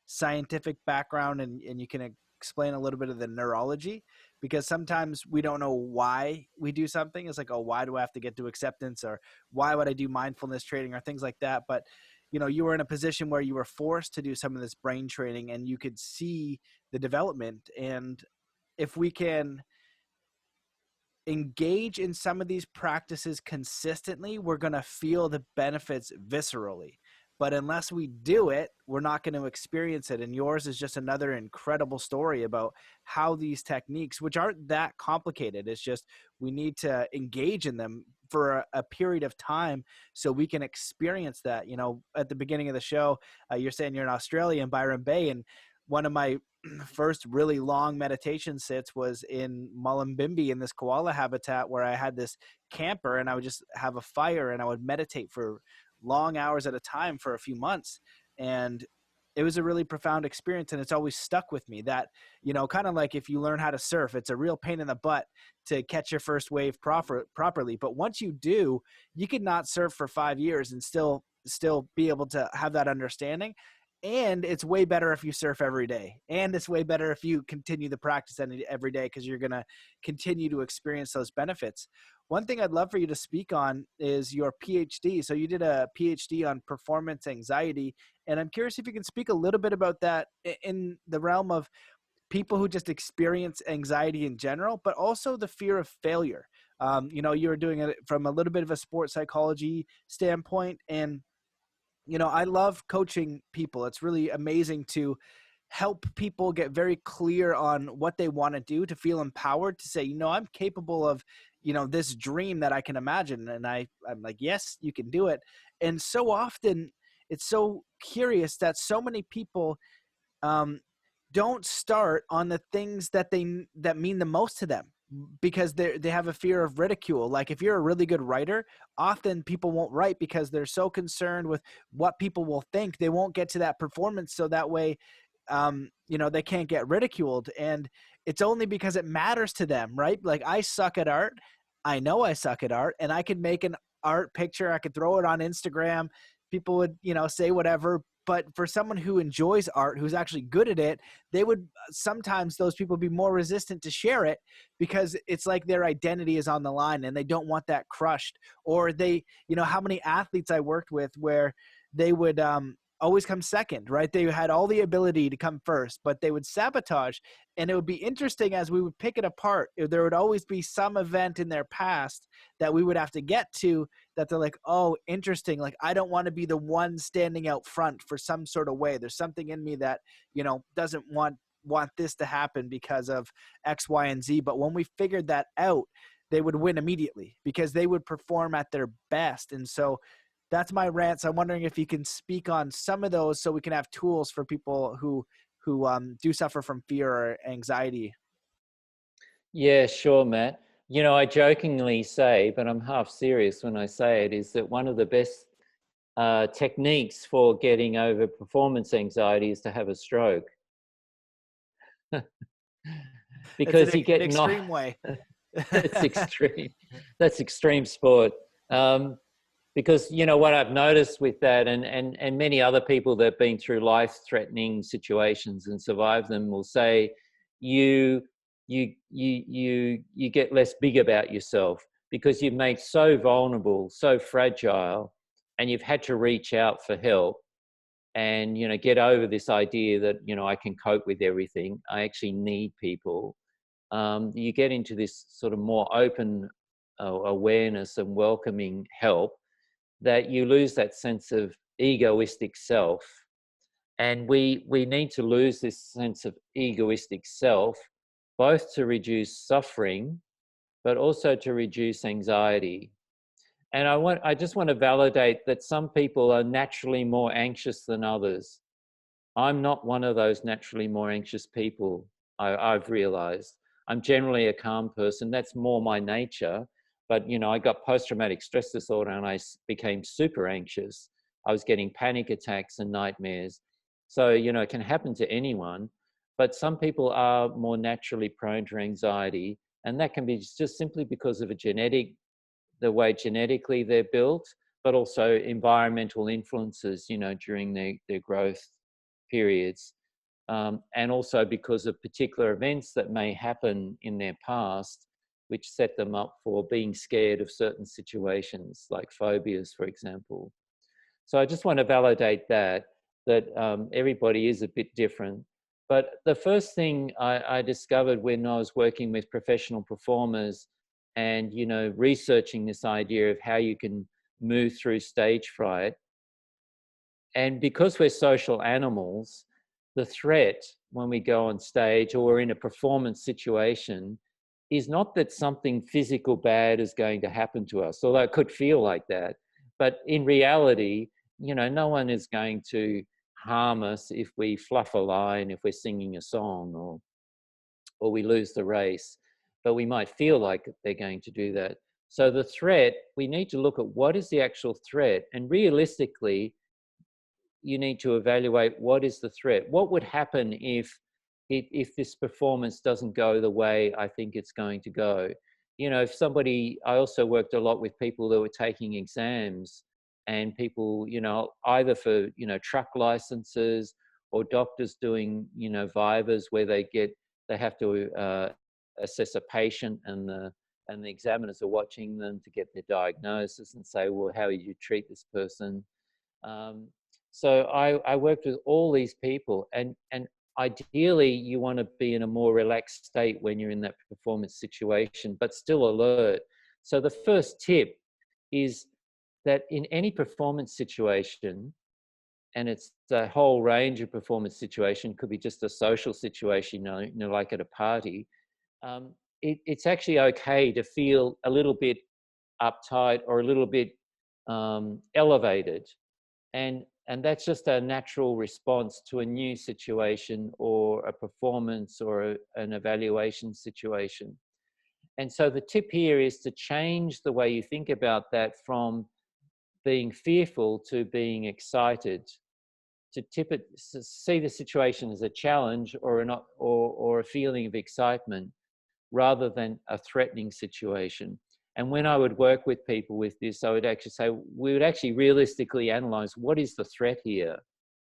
scientific background and you can explain a little bit of the neurology, because sometimes we don't know why we do something. It's like, oh, why do I have to get to acceptance, or why would I do mindfulness training or things like that? But you know, you were in a position where you were forced to do some of this brain training and you could see the development. And if we can engage in some of these practices consistently, we're going to feel the benefits viscerally. But unless we do it, we're not going to experience it. And yours is just another incredible story about how these techniques, which aren't that complicated, it's just we need to engage in them for a period of time so we can experience that. You know, at the beginning of the show, you're saying you're in Australia in Byron Bay, and one of my first really long meditation sits was in Mullumbimby in this koala habitat, where I had this camper and I would just have a fire and I would meditate for long hours at a time for a few months. And it was a really profound experience, and it's always stuck with me. That, you know, kind of like if you learn how to surf, it's a real pain in the butt to catch your first wave properly. But once you do, you could not surf for 5 years and still be able to have that understanding. And it's way better if you surf every day. And it's way better if you continue the practice every day, because you're going to continue to experience those benefits. One thing I'd love for you to speak on is your PhD. So you did a PhD on performance anxiety. And I'm curious if you can speak a little bit about that in the realm of people who just experience anxiety in general, but also the fear of failure. You know, you were doing it from a little bit of a sports psychology standpoint. And I love coaching people. It's really amazing to help people get very clear on what they want to do, to feel empowered, to say, I'm capable of, this dream that I can imagine. And I'm like, yes, you can do it. And so often it's so curious that so many people um, don't start on the things that mean the most to them, because they have a fear of ridicule. Like, if you're a really good writer, often people won't write because they're so concerned with what people will think. They won't get to that performance, so that way they can't get ridiculed. And it's only because it matters to them, right? Like, I suck at art. I know I suck at art, and I could make an art picture. I could throw it on Instagram. People would, say whatever. But for someone who enjoys art, who's actually good at it, they would sometimes, those people, be more resistant to share it, because it's like their identity is on the line and they don't want that crushed. Or how many athletes I worked with where they would always come second, right? They had all the ability to come first, but they would sabotage. And it would be interesting as we would pick it apart. There would always be some event in their past that we would have to get to, that they're like, oh, interesting. Like, I don't want to be the one standing out front for some sort of way. There's something in me that, doesn't want this to happen because of X, Y, and Z. But when we figured that out, they would win immediately because they would perform at their best. And so that's my rant. So I'm wondering if you can speak on some of those, so we can have tools for people who do suffer from fear or anxiety. Yeah, sure, Matt. I jokingly say, but I'm half serious when I say it, is that one of the best techniques for getting over performance anxiety is to have a stroke. Because you get an extreme way. It's extreme. That's extreme sport. Because what I've noticed with that, and many other people that have been through life-threatening situations and survived them will say, you get less big about yourself because you've made so vulnerable, so fragile, and you've had to reach out for help and get over this idea that I can cope with everything. I actually need people. You get into this sort of more open awareness and welcoming help, that you lose that sense of egoistic self. And we need to lose this sense of egoistic self, both to reduce suffering, but also to reduce anxiety. And I just want to validate that some people are naturally more anxious than others. I'm not one of those naturally more anxious people. I've realized I'm generally a calm person. That's more my nature. But, I got post-traumatic stress disorder and I became super anxious. I was getting panic attacks and nightmares. So, it can happen to anyone. But some people are more naturally prone to anxiety. And that can be just simply because of the way genetically they're built, but also environmental influences, during their growth periods. And also because of particular events that may happen in their past, which set them up for being scared of certain situations, like phobias, for example. So I just want to validate that everybody is a bit different. But the first thing I discovered when I was working with professional performers and, researching this idea of how you can move through stage fright, and because we're social animals, the threat when we go on stage or in a performance situation is not that something physical bad is going to happen to us, although it could feel like that. But in reality, no one is going to harm us if we fluff a line, if we're singing a song, or we lose the race. But we might feel like they're going to do that. So the threat, we need to look at what is the actual threat. And realistically, you need to evaluate what is the threat. What would happen if this performance doesn't go the way I think it's going to go? If somebody, I also worked a lot with people that were taking exams, and people, either for, truck licenses, or doctors doing, vivas where they have to assess a patient, and the examiners are watching them to get their diagnosis and say, well, how would you treat this person? So I worked with all these people, and ideally you want to be in a more relaxed state when you're in that performance situation, but still alert. So the first tip is that in any performance situation, and it's a whole range of performance situation. Could be just a social situation, like at a party. Um, it's actually okay to feel a little bit uptight or a little bit elevated, and that's just a natural response to a new situation or a performance or an evaluation situation. And so the tip here is to change the way you think about that from being fearful to being excited, to tip it, see the situation as a challenge or a feeling of excitement rather than a threatening situation. And when I would work with people with this, I would actually say, we would actually realistically analyze, what is the threat here?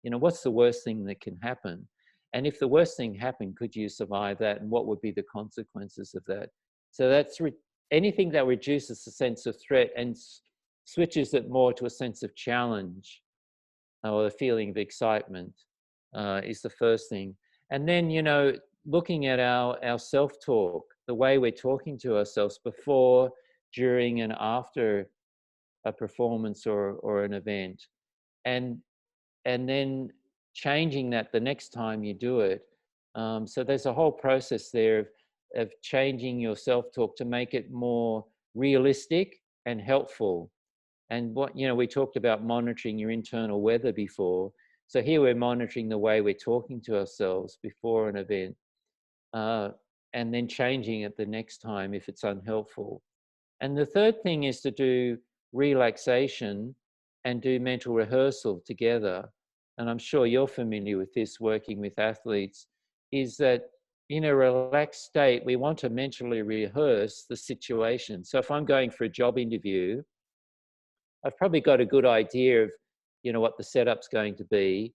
What's the worst thing that can happen? And if the worst thing happened, could you survive that? And what would be the consequences of that? So that's anything that reduces the sense of threat and switches it more to a sense of challenge or a feeling of excitement is the first thing. And then, looking at our self-talk, the way we're talking to ourselves before, during, and after a performance or an event. And then changing that the next time you do it. So there's a whole process there of changing your self-talk to make it more realistic and helpful. And we talked about monitoring your internal weather before. So here we're monitoring the way we're talking to ourselves before an event, and then changing it the next time if it's unhelpful. And the third thing is to do relaxation and do mental rehearsal together. And I'm sure you're familiar with this working with athletes, is that in a relaxed state, we want to mentally rehearse the situation. So if I'm going for a job interview, I've probably got a good idea of, what the setup's going to be.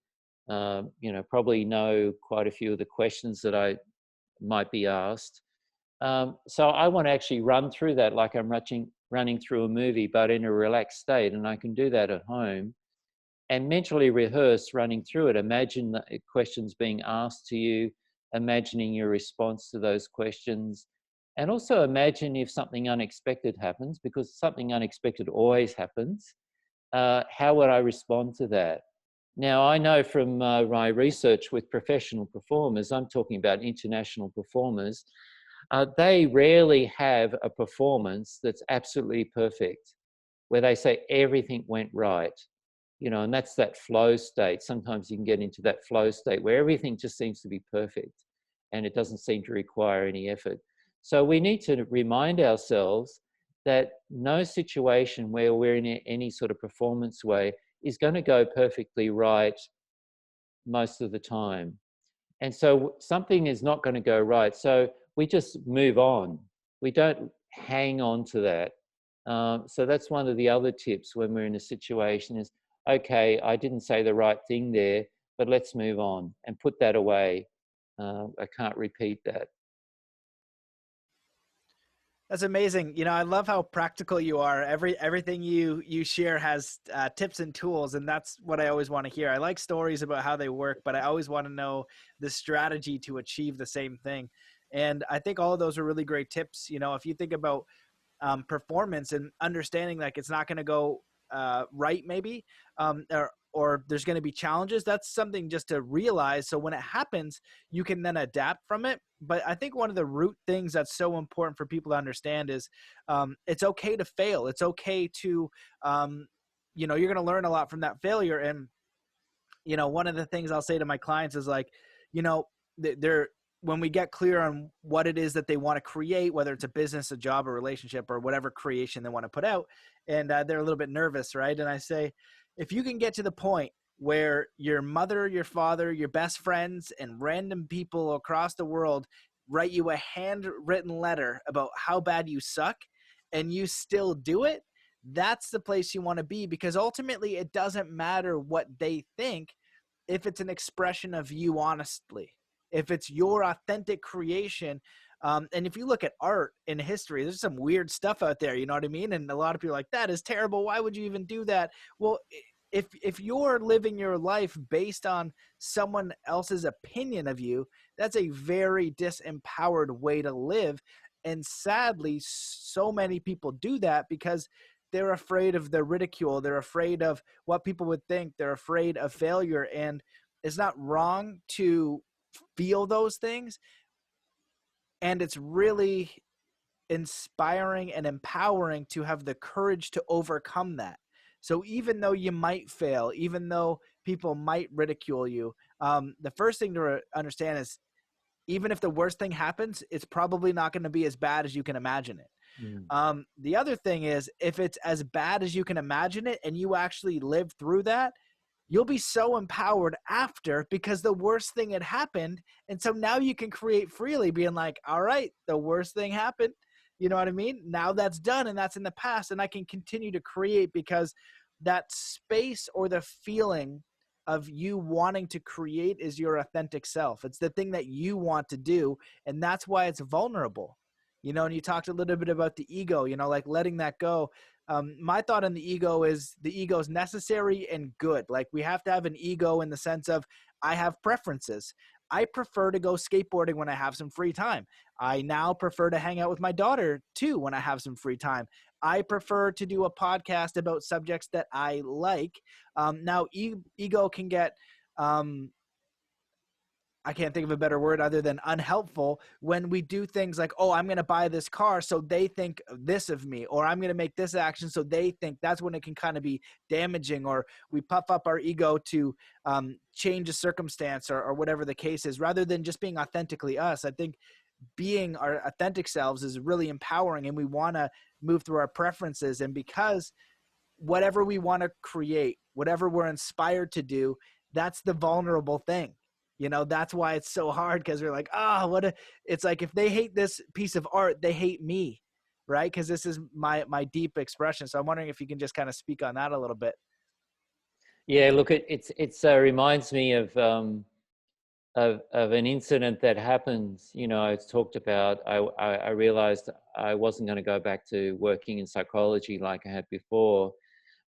Probably know quite a few of the questions that I might be asked. So I want to actually run through that like I'm running through a movie, but in a relaxed state. And I can do that at home and mentally rehearse running through it. Imagine the questions being asked to you, imagining your response to those questions. And also imagine if something unexpected happens, because something unexpected always happens. How would I respond to that? Now, I know from my research with professional performers, I'm talking about international performers, they rarely have a performance that's absolutely perfect, where they say everything went right, and that's that flow state. Sometimes you can get into that flow state where everything just seems to be perfect and it doesn't seem to require any effort. So we need to remind ourselves that no situation where we're in any sort of performance way is going to go perfectly right most of the time. And so something is not going to go right. So we just move on. We don't hang on to that. So that's one of the other tips when we're in a situation is, okay, I didn't say the right thing there, but let's move on and put that away. I can't repeat that. That's amazing. I love how practical you are. Everything you share has tips and tools, and that's what I always want to hear. I like stories about how they work, but I always want to know the strategy to achieve the same thing. And I think all of those are really great tips. If you think about performance and understanding like it's not going to go right, maybe, or there's going to be challenges. That's something just to realize. So when it happens, you can then adapt from it. But I think one of the root things that's so important for people to understand is it's okay to fail. It's okay to, you're going to learn a lot from that failure. And, one of the things I'll say to my clients is like, they're, when we get clear on what it is that they want to create, whether it's a business, a job, a relationship, or whatever creation they want to put out, and they're a little bit nervous, right? And I say, if you can get to the point where your mother, your father, your best friends, and random people across the world write you a handwritten letter about how bad you suck, and you still do it, that's the place you want to be, because ultimately it doesn't matter what they think if it's an expression of you honestly, if it's your authentic creation. And if you look at art in history, there's some weird stuff out there, you know what I mean? And a lot of people are like, that is terrible. Why would you even do that? Well, if you're living your life based on someone else's opinion of you, that's a very disempowered way to live. And sadly, so many people do that because they're afraid of the ridicule. They're afraid of what people would think. They're afraid of failure. And it's not wrong to feel those things. And it's really inspiring and empowering to have the courage to overcome that. So even though you might fail, even though people might ridicule you, the first thing to understand is even if the worst thing happens, it's probably not going to be as bad as you can imagine it. The other thing is, if it's as bad as you can imagine it and you actually live through that, you'll be so empowered after, because the worst thing had happened. And so now you can create freely, being like, all right, the worst thing happened. You know what I mean? Now that's done and that's in the past, and I can continue to create, because that space or the feeling of you wanting to create is your authentic self. It's the thing that you want to do. And that's why it's vulnerable. And you talked a little bit about the ego, like letting that go. My thought on the ego is necessary and good. Like, we have to have an ego in the sense of, I have preferences. I prefer to go skateboarding when I have some free time. I now prefer to hang out with my daughter too when I have some free time. I prefer to do a podcast about subjects that I like. Now, ego can get, I can't think of a better word other than unhelpful, when we do things like, oh, I'm going to buy this car so they think this of me, or I'm going to make this action so they think. That's when it can kind of be damaging, or we puff up our ego to change a circumstance, or whatever the case is, rather than just being authentically us. I think being our authentic selves is really empowering, and we want to move through our preferences. And because whatever we want to create, whatever we're inspired to do, that's the vulnerable thing. That's why it's so hard, because we're like, it's like, if they hate this piece of art, they hate me, right? Because this is my deep expression. So I'm wondering if you can just kind of speak on that a little bit. Yeah, look, it reminds me of an incident that happened. I talked about, I realized I wasn't going to go back to working in psychology like I had before,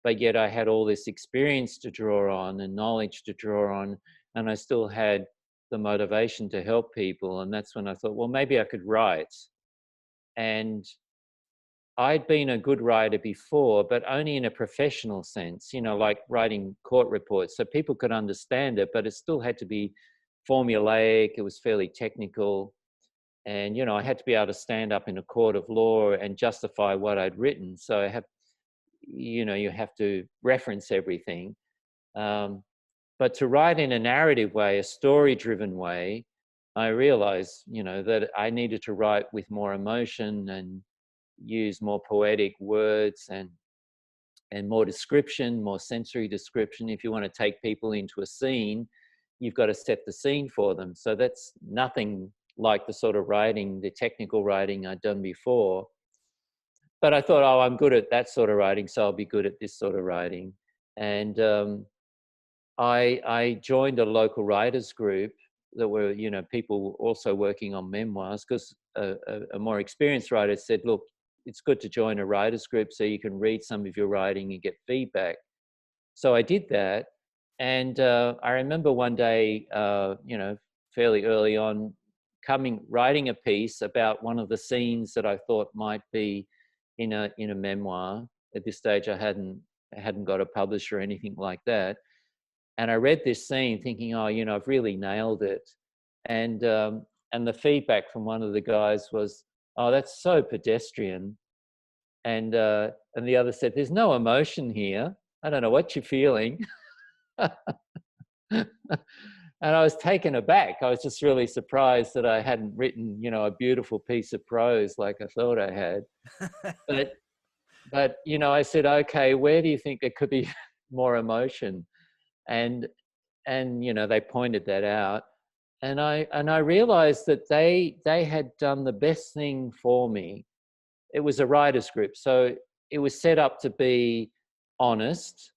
but yet I had all this experience to draw on and knowledge to draw on, and I still had the motivation to help people. And that's when I thought, well, maybe I could write. And I'd been a good writer before, but only in a professional sense, like writing court reports. So people could understand it, but it still had to be formulaic. It was fairly technical. And, I had to be able to stand up in a court of law and justify what I'd written. So I have, you have to reference everything. But to write in a narrative way, a story-driven way, I realized, that I needed to write with more emotion and use more poetic words and more description, more sensory description. If you want to take people into a scene, you've got to set the scene for them. So that's nothing like the sort of writing, the technical writing I'd done before. But I thought, oh, I'm good at that sort of writing, so I'll be good at this sort of writing. And I joined a local writers group that were, people also working on memoirs, because a more experienced writer said, look, it's good to join a writers group so you can read some of your writing and get feedback. So I did that. And I remember one day, fairly early on, writing a piece about one of the scenes that I thought might be in a memoir. At this stage, I hadn't got a publisher or anything like that. And I read this scene thinking, oh, I've really nailed it. And the feedback from one of the guys was, oh, that's so pedestrian. And the other said, there's no emotion here. I don't know what you're feeling. And I was taken aback. I was just really surprised that I hadn't written, a beautiful piece of prose like I thought I had. But I said, okay, where do you think there could be more emotion? And they pointed that out. And I realized that they had done the best thing for me. It was a writers group. So it was set up to be honest,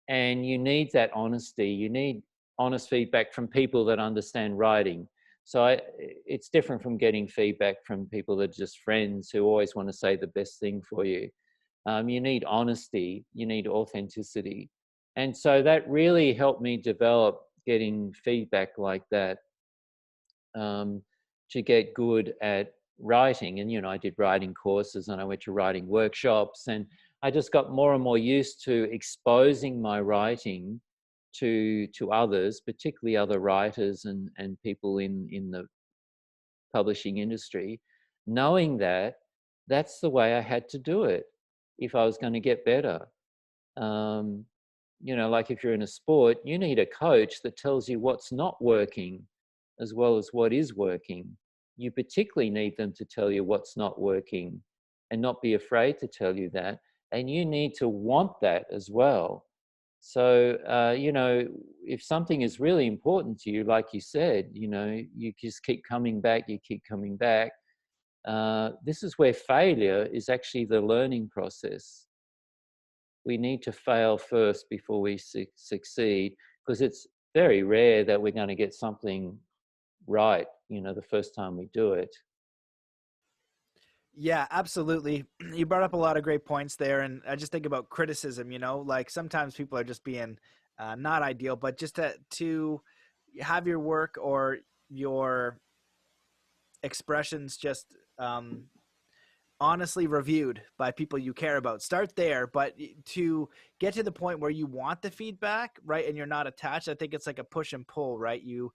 and you need that honesty. You need honest feedback from people that understand writing. So it's different from getting feedback from people that are just friends who always want to say the best thing for you. You need honesty, you need authenticity. And so that really helped me develop getting feedback like that, to get good at writing. And, I did writing courses and I went to writing workshops, and I just got more and more used to exposing my writing to others, particularly other writers and people in the publishing industry, knowing that that's the way I had to do it if I was going to get better. Um, like if you're in a sport, you need a coach that tells you what's not working as well as what is working. You particularly need them to tell you what's not working and not be afraid to tell you that. And you need to want that as well. So, if something is really important to you, like you said, you just keep coming back, you keep coming back. This is where failure is actually the learning process. We need to fail first before we succeed, because it's very rare that we're going to get something right, the first time we do it. Yeah, absolutely. You brought up a lot of great points there. And I just think about criticism, like sometimes people are just being not ideal, but just to have your work or your expressions just honestly reviewed by people you care about. Start there, but to get to the point where you want the feedback, right, and you're not attached, I think it's like a push and pull, right? You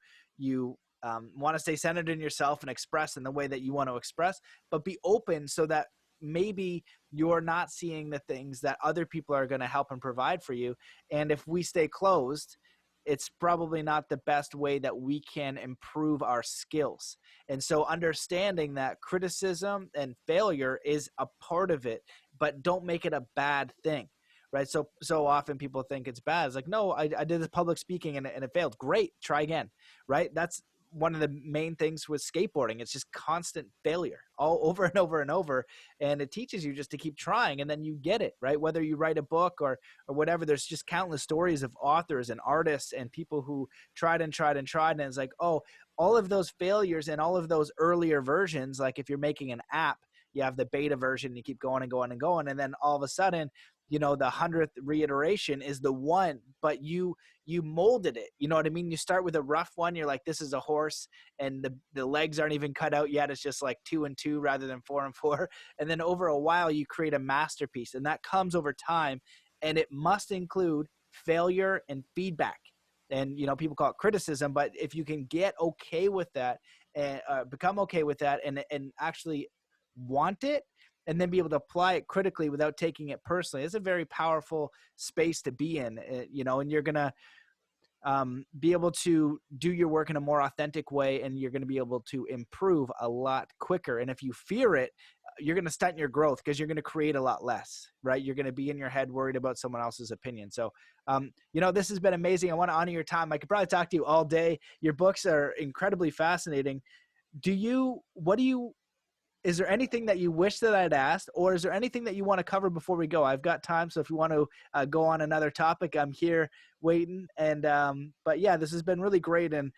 want to stay centered in yourself and express in the way that you want to express, but be open so that maybe you're not seeing the things that other people are going to help and provide for you. And if we stay closed, it's probably not the best way that we can improve our skills. And so understanding that criticism and failure is a part of it, but don't make it a bad thing, right? So often people think it's bad. It's like, no, I did this public speaking and it failed. Great, try again, right? That's one of the main things with skateboarding. It's just constant failure all over and over and over. And it teaches you just to keep trying, and then you get it, right? Whether you write a book or whatever, there's just countless stories of authors and artists and people who tried and tried and tried. And it's like, oh, all of those failures and all of those earlier versions, like if you're making an app, you have the beta version, you keep going and going and going. And then all of a sudden, the 100th reiteration is the one, but you molded it. You know what I mean? You start with a rough one. You're like, this is a horse, and the legs aren't even cut out yet. It's just like 2 and 2 rather than 4 and 4. And then over a while, you create a masterpiece, and that comes over time. And it must include failure and feedback. And, people call it criticism, but if you can get okay with that and become okay with that and actually want it, and then be able to apply it critically without taking it personally, it's a very powerful space to be in, and you're going to be able to do your work in a more authentic way, and you're going to be able to improve a lot quicker. And if you fear it, you're going to stunt your growth because you're going to create a lot less, right? You're going to be in your head worried about someone else's opinion. So, this has been amazing. I want to honor your time. I could probably talk to you all day. Your books are incredibly fascinating. Is there anything that you wish that I'd asked, or is there anything that you want to cover before we go? I've got time, so if you want to go on another topic, I'm here waiting. And but yeah, this has been really great, and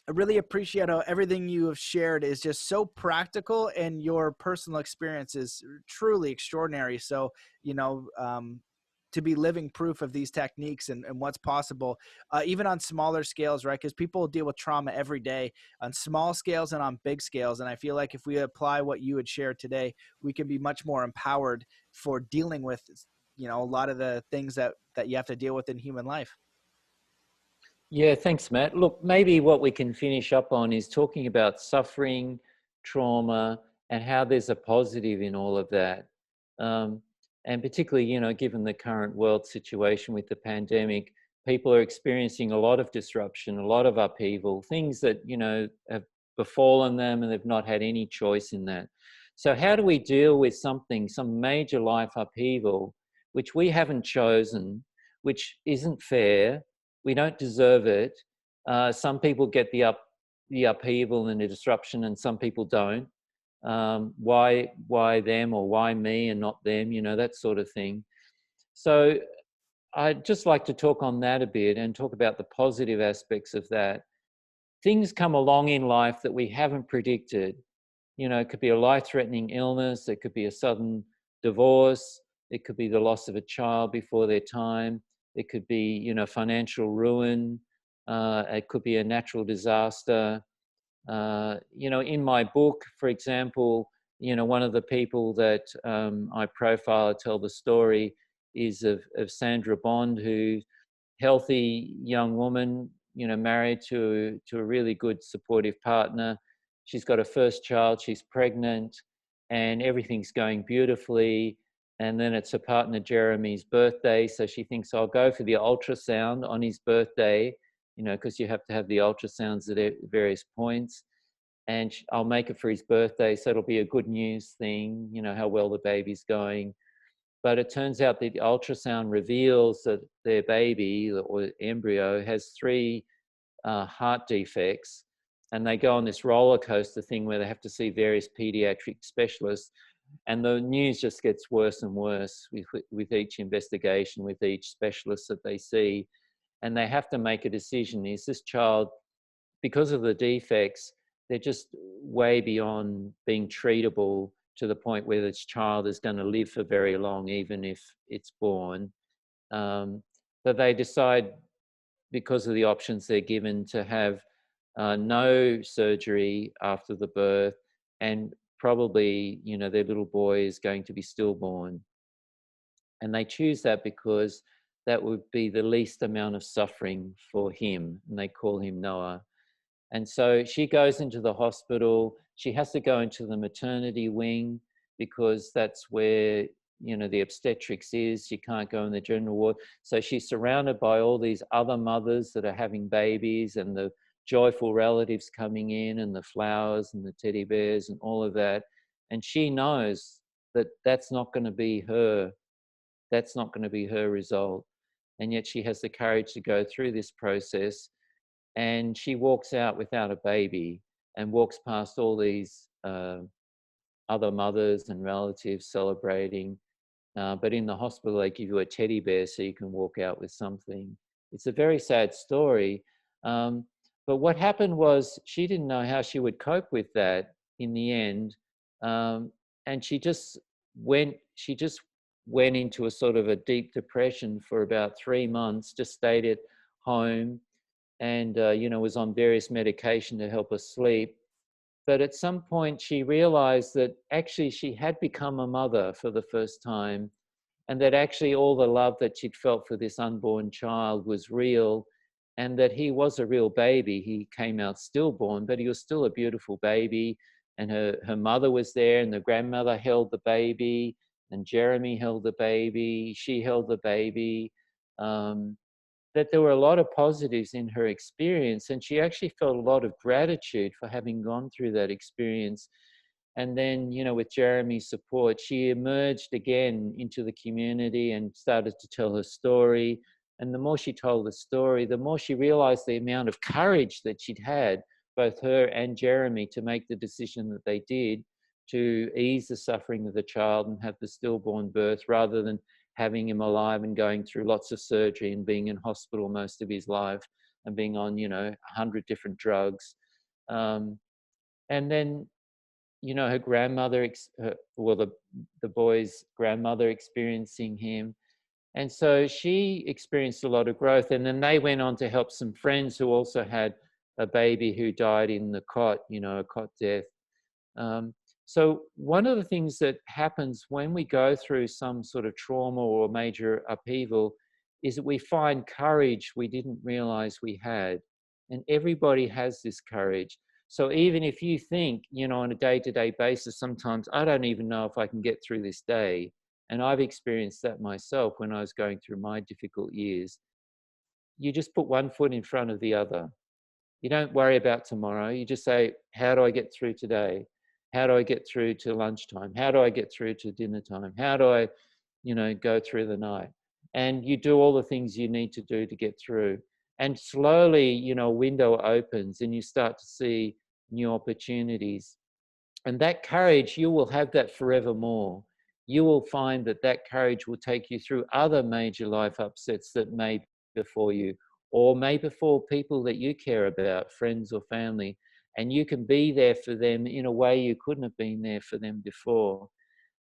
I really appreciate how everything you have shared is just so practical, and your personal experience is truly extraordinary. So, to be living proof of these techniques and what's possible, even on smaller scales, right? Because people deal with trauma every day on small scales and on big scales. And I feel like if we apply what you had shared today, we can be much more empowered for dealing with, a lot of the things that you have to deal with in human life. Yeah, thanks, Matt. Look, maybe what we can finish up on is talking about suffering, trauma, and how there's a positive in all of that. And particularly, given the current world situation with the pandemic, people are experiencing a lot of disruption, a lot of upheaval, things that, have befallen them and they've not had any choice in that. So how do we deal with some major life upheaval, which we haven't chosen, which isn't fair? We don't deserve it. Some people get the upheaval and the disruption, and some people don't. Why them, or why me and not them? That sort of thing. So I'd just like to talk on that a bit and talk about the positive aspects of that. Things come along in life that we haven't predicted. It could be a life-threatening illness. It could be a sudden divorce. It could be the loss of a child before their time. It could be, financial ruin. It could be a natural disaster. In my book, for example, one of the people that I profile, tell the story, is of Sandra Bond, who, healthy young woman, married to a really good supportive partner. She's got her first child, she's pregnant, and everything's going beautifully. And then it's her partner Jeremy's birthday, so she thinks, I'll go for the ultrasound on his birthday, because you have to have the ultrasounds at various points. And I'll make it for his birthday, so it'll be a good news thing, how well the baby's going. But it turns out that the ultrasound reveals that their baby or embryo has 3 heart defects, and they go on this roller coaster thing where they have to see various pediatric specialists, and the news just gets worse and worse with each investigation, with each specialist that they see, and they have to make a decision. Is this child, because of the defects, they're just way beyond being treatable to the point where this child is going to live for very long, even if it's born. But they decide, because of the options they're given, to have no surgery after the birth, and probably, their little boy is going to be stillborn. And they choose that because that would be the least amount of suffering for him, and they call him Noah. And so she goes into the hospital. She has to go into the maternity wing because that's where, the obstetrics is. She can't go in the general ward. So she's surrounded by all these other mothers that are having babies, and the joyful relatives coming in, and the flowers and the teddy bears and all of that. And she knows that that's not going to be her. That's not going to be her result. And yet she has the courage to go through this process. And she walks out without a baby and walks past all these other mothers and relatives celebrating. But in the hospital, they give you a teddy bear so you can walk out with something. It's a very sad story. But what happened was she didn't know how she would cope with that in the end. And she just went into a sort of a deep depression for about 3 months, just stayed at home, and was on various medication to help her sleep. But at some point she realized that actually she had become a mother for the first time, and that actually all the love that she'd felt for this unborn child was real, and that he was a real baby. He came out stillborn, but he was still a beautiful baby, and her mother was there, and the grandmother held the baby, and Jeremy held the baby, she held the baby. That there were a lot of positives in her experience, and she actually felt a lot of gratitude for having gone through that experience. And then, with Jeremy's support, she emerged again into the community and started to tell her story. And the more she told the story, the more she realized the amount of courage that she'd had, both her and Jeremy, to make the decision that they did to ease the suffering of the child and have the stillborn birth, rather than having him alive and going through lots of surgery and being in hospital most of his life and being on, 100 different drugs. And then, her grandmother, the boy's grandmother, experiencing him. And so she experienced a lot of growth. And then they went on to help some friends who also had a baby who died in the cot, a cot death. So one of the things that happens when we go through some sort of trauma or major upheaval is that we find courage we didn't realize we had. And everybody has this courage. So even if you think, on a day-to-day basis, sometimes I don't even know if I can get through this day. And I've experienced that myself when I was going through my difficult years. You just put one foot in front of the other. You don't worry about tomorrow. You just say, how do I get through today? How do I get through to lunchtime? How do I get through to dinner time? How do I, go through the night? And you do all the things you need to do to get through. And slowly, a window opens and you start to see new opportunities. And that courage, you will have that forevermore. You will find that courage will take you through other major life upsets that may be before you, or may befall people that you care about, friends or family. And you can be there for them in a way you couldn't have been there for them before.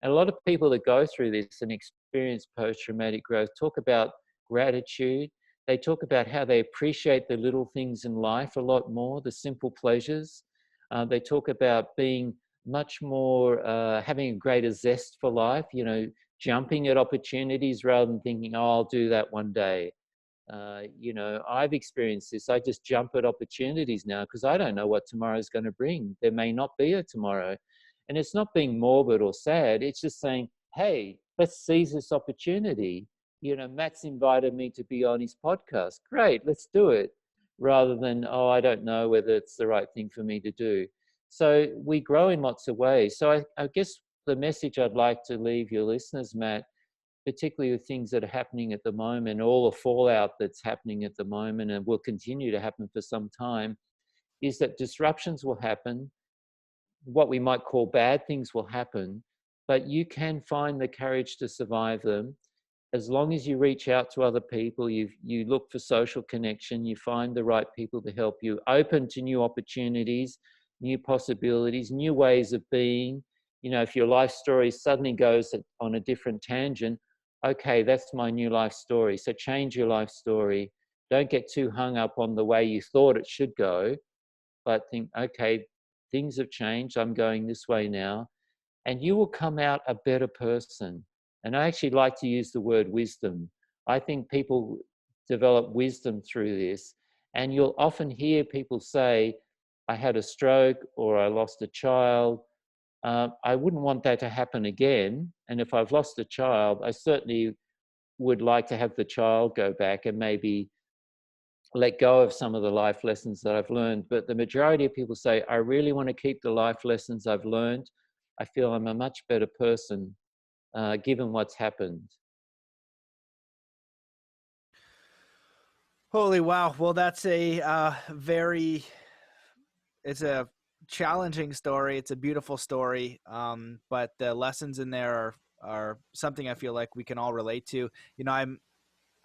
And a lot of people that go through this and experience post-traumatic growth talk about gratitude. They talk about how they appreciate the little things in life a lot more, the simple pleasures. They talk about being much more having a greater zest for life, jumping at opportunities rather than thinking, oh, I'll do that one day. I've experienced this. I just jump at opportunities now because I don't know what tomorrow is going to bring. There may not be a tomorrow. And it's not being morbid or sad. It's just saying, hey, let's seize this opportunity. Matt's invited me to be on his podcast. Great, let's do it. Rather than, oh, I don't know whether it's the right thing for me to do. So we grow in lots of ways. So I guess the message I'd like to leave your listeners, Matt, particularly with things that are happening at the moment, all the fallout that's happening at the moment and will continue to happen for some time, is that disruptions will happen. What we might call bad things will happen, but you can find the courage to survive them as long as you reach out to other people, you look for social connection, you find the right people to help you, open to new opportunities, new possibilities, new ways of being. If your life story suddenly goes on a different tangent, okay, that's my new life story. So change your life story. Don't get too hung up on the way you thought it should go, but think, okay, things have changed. I'm going this way now. And you will come out a better person. And I actually like to use the word wisdom. I think people develop wisdom through this. And you'll often hear people say, I had a stroke or I lost a child. I wouldn't want that to happen again. And if I've lost a child, I certainly would like to have the child go back and maybe let go of some of the life lessons that I've learned. But the majority of people say, I really want to keep the life lessons I've learned. I feel I'm a much better person given what's happened. Holy wow. Well, that's a it's a challenging story. It's a beautiful story. But the lessons in there are something I feel like we can all relate to.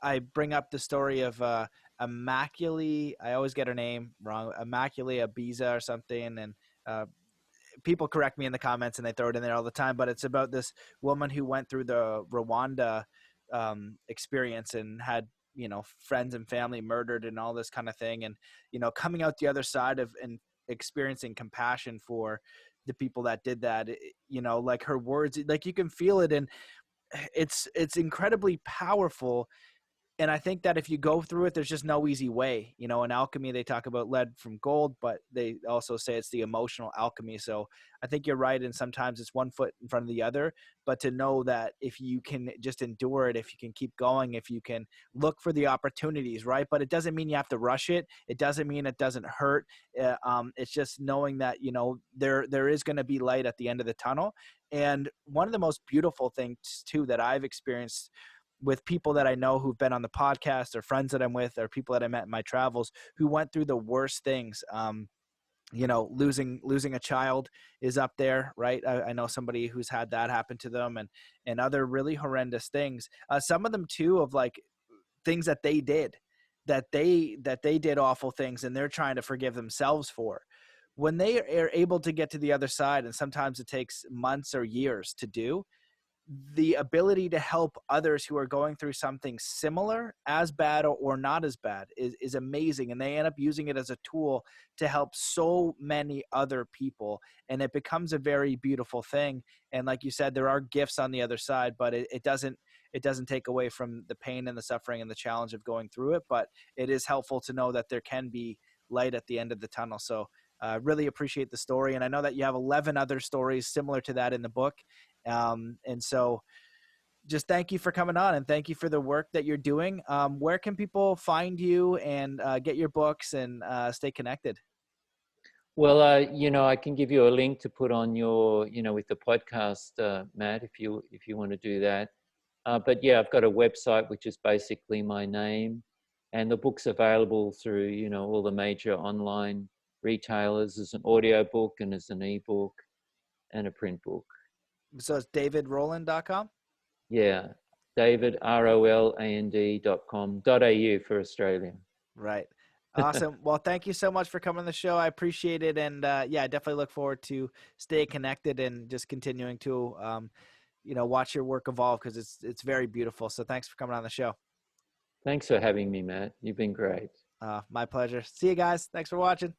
I bring up the story of Immaculée. I always get her name wrong. Immaculée Ibiza or something. And people correct me in the comments and they throw it in there all the time. But it's about this woman who went through the Rwanda experience and had friends and family murdered and all this kind of thing, and coming out the other side of and experiencing compassion for the people that did that. Like her words, like you can feel it, and it's incredibly powerful. And I think that if you go through it, there's just no easy way. In alchemy, they talk about lead from gold, but they also say it's the emotional alchemy. So I think you're right. And sometimes it's one foot in front of the other, but to know that if you can just endure it, if you can keep going, if you can look for the opportunities, right? But it doesn't mean you have to rush it. It doesn't mean it doesn't hurt. It's just knowing that, there is going to be light at the end of the tunnel. And one of the most beautiful things too, that I've experienced with people that I know who've been on the podcast, or friends that I'm with, or people that I met in my travels who went through the worst things. Losing a child is up there, right? I know somebody who's had that happen to them, and other really horrendous things. Some of them too, of like things that they did, that they did awful things, and they're trying to forgive themselves for. When they are able to get to the other side, and sometimes it takes months or years to do, the ability to help others who are going through something similar, as bad or not as bad, is amazing. And they end up using it as a tool to help so many other people. And it becomes a very beautiful thing. And like you said, there are gifts on the other side, but it doesn't take away from the pain and the suffering and the challenge of going through it. But it is helpful to know that there can be light at the end of the tunnel. So really appreciate the story. And I know that you have 11 other stories similar to that in the book. And so just thank you for coming on, and thank you for the work that you're doing. Where can people find you and get your books and stay connected? Well, I can give you a link to put on your, with the podcast, Matt, if you want to do that. But yeah, I've got a website which is basically my name, and the book's available through, all the major online retailers as an audio book and as an ebook and a print book. So it's davidroland.com? Yeah, David, roland.com.au for Australia. Right. Awesome. Well, thank you so much for coming on the show. I appreciate it. And yeah, I definitely look forward to stay connected and just continuing to, watch your work evolve, because it's very beautiful. So thanks for coming on the show. Thanks for having me, Matt. You've been great. My pleasure. See you guys. Thanks for watching.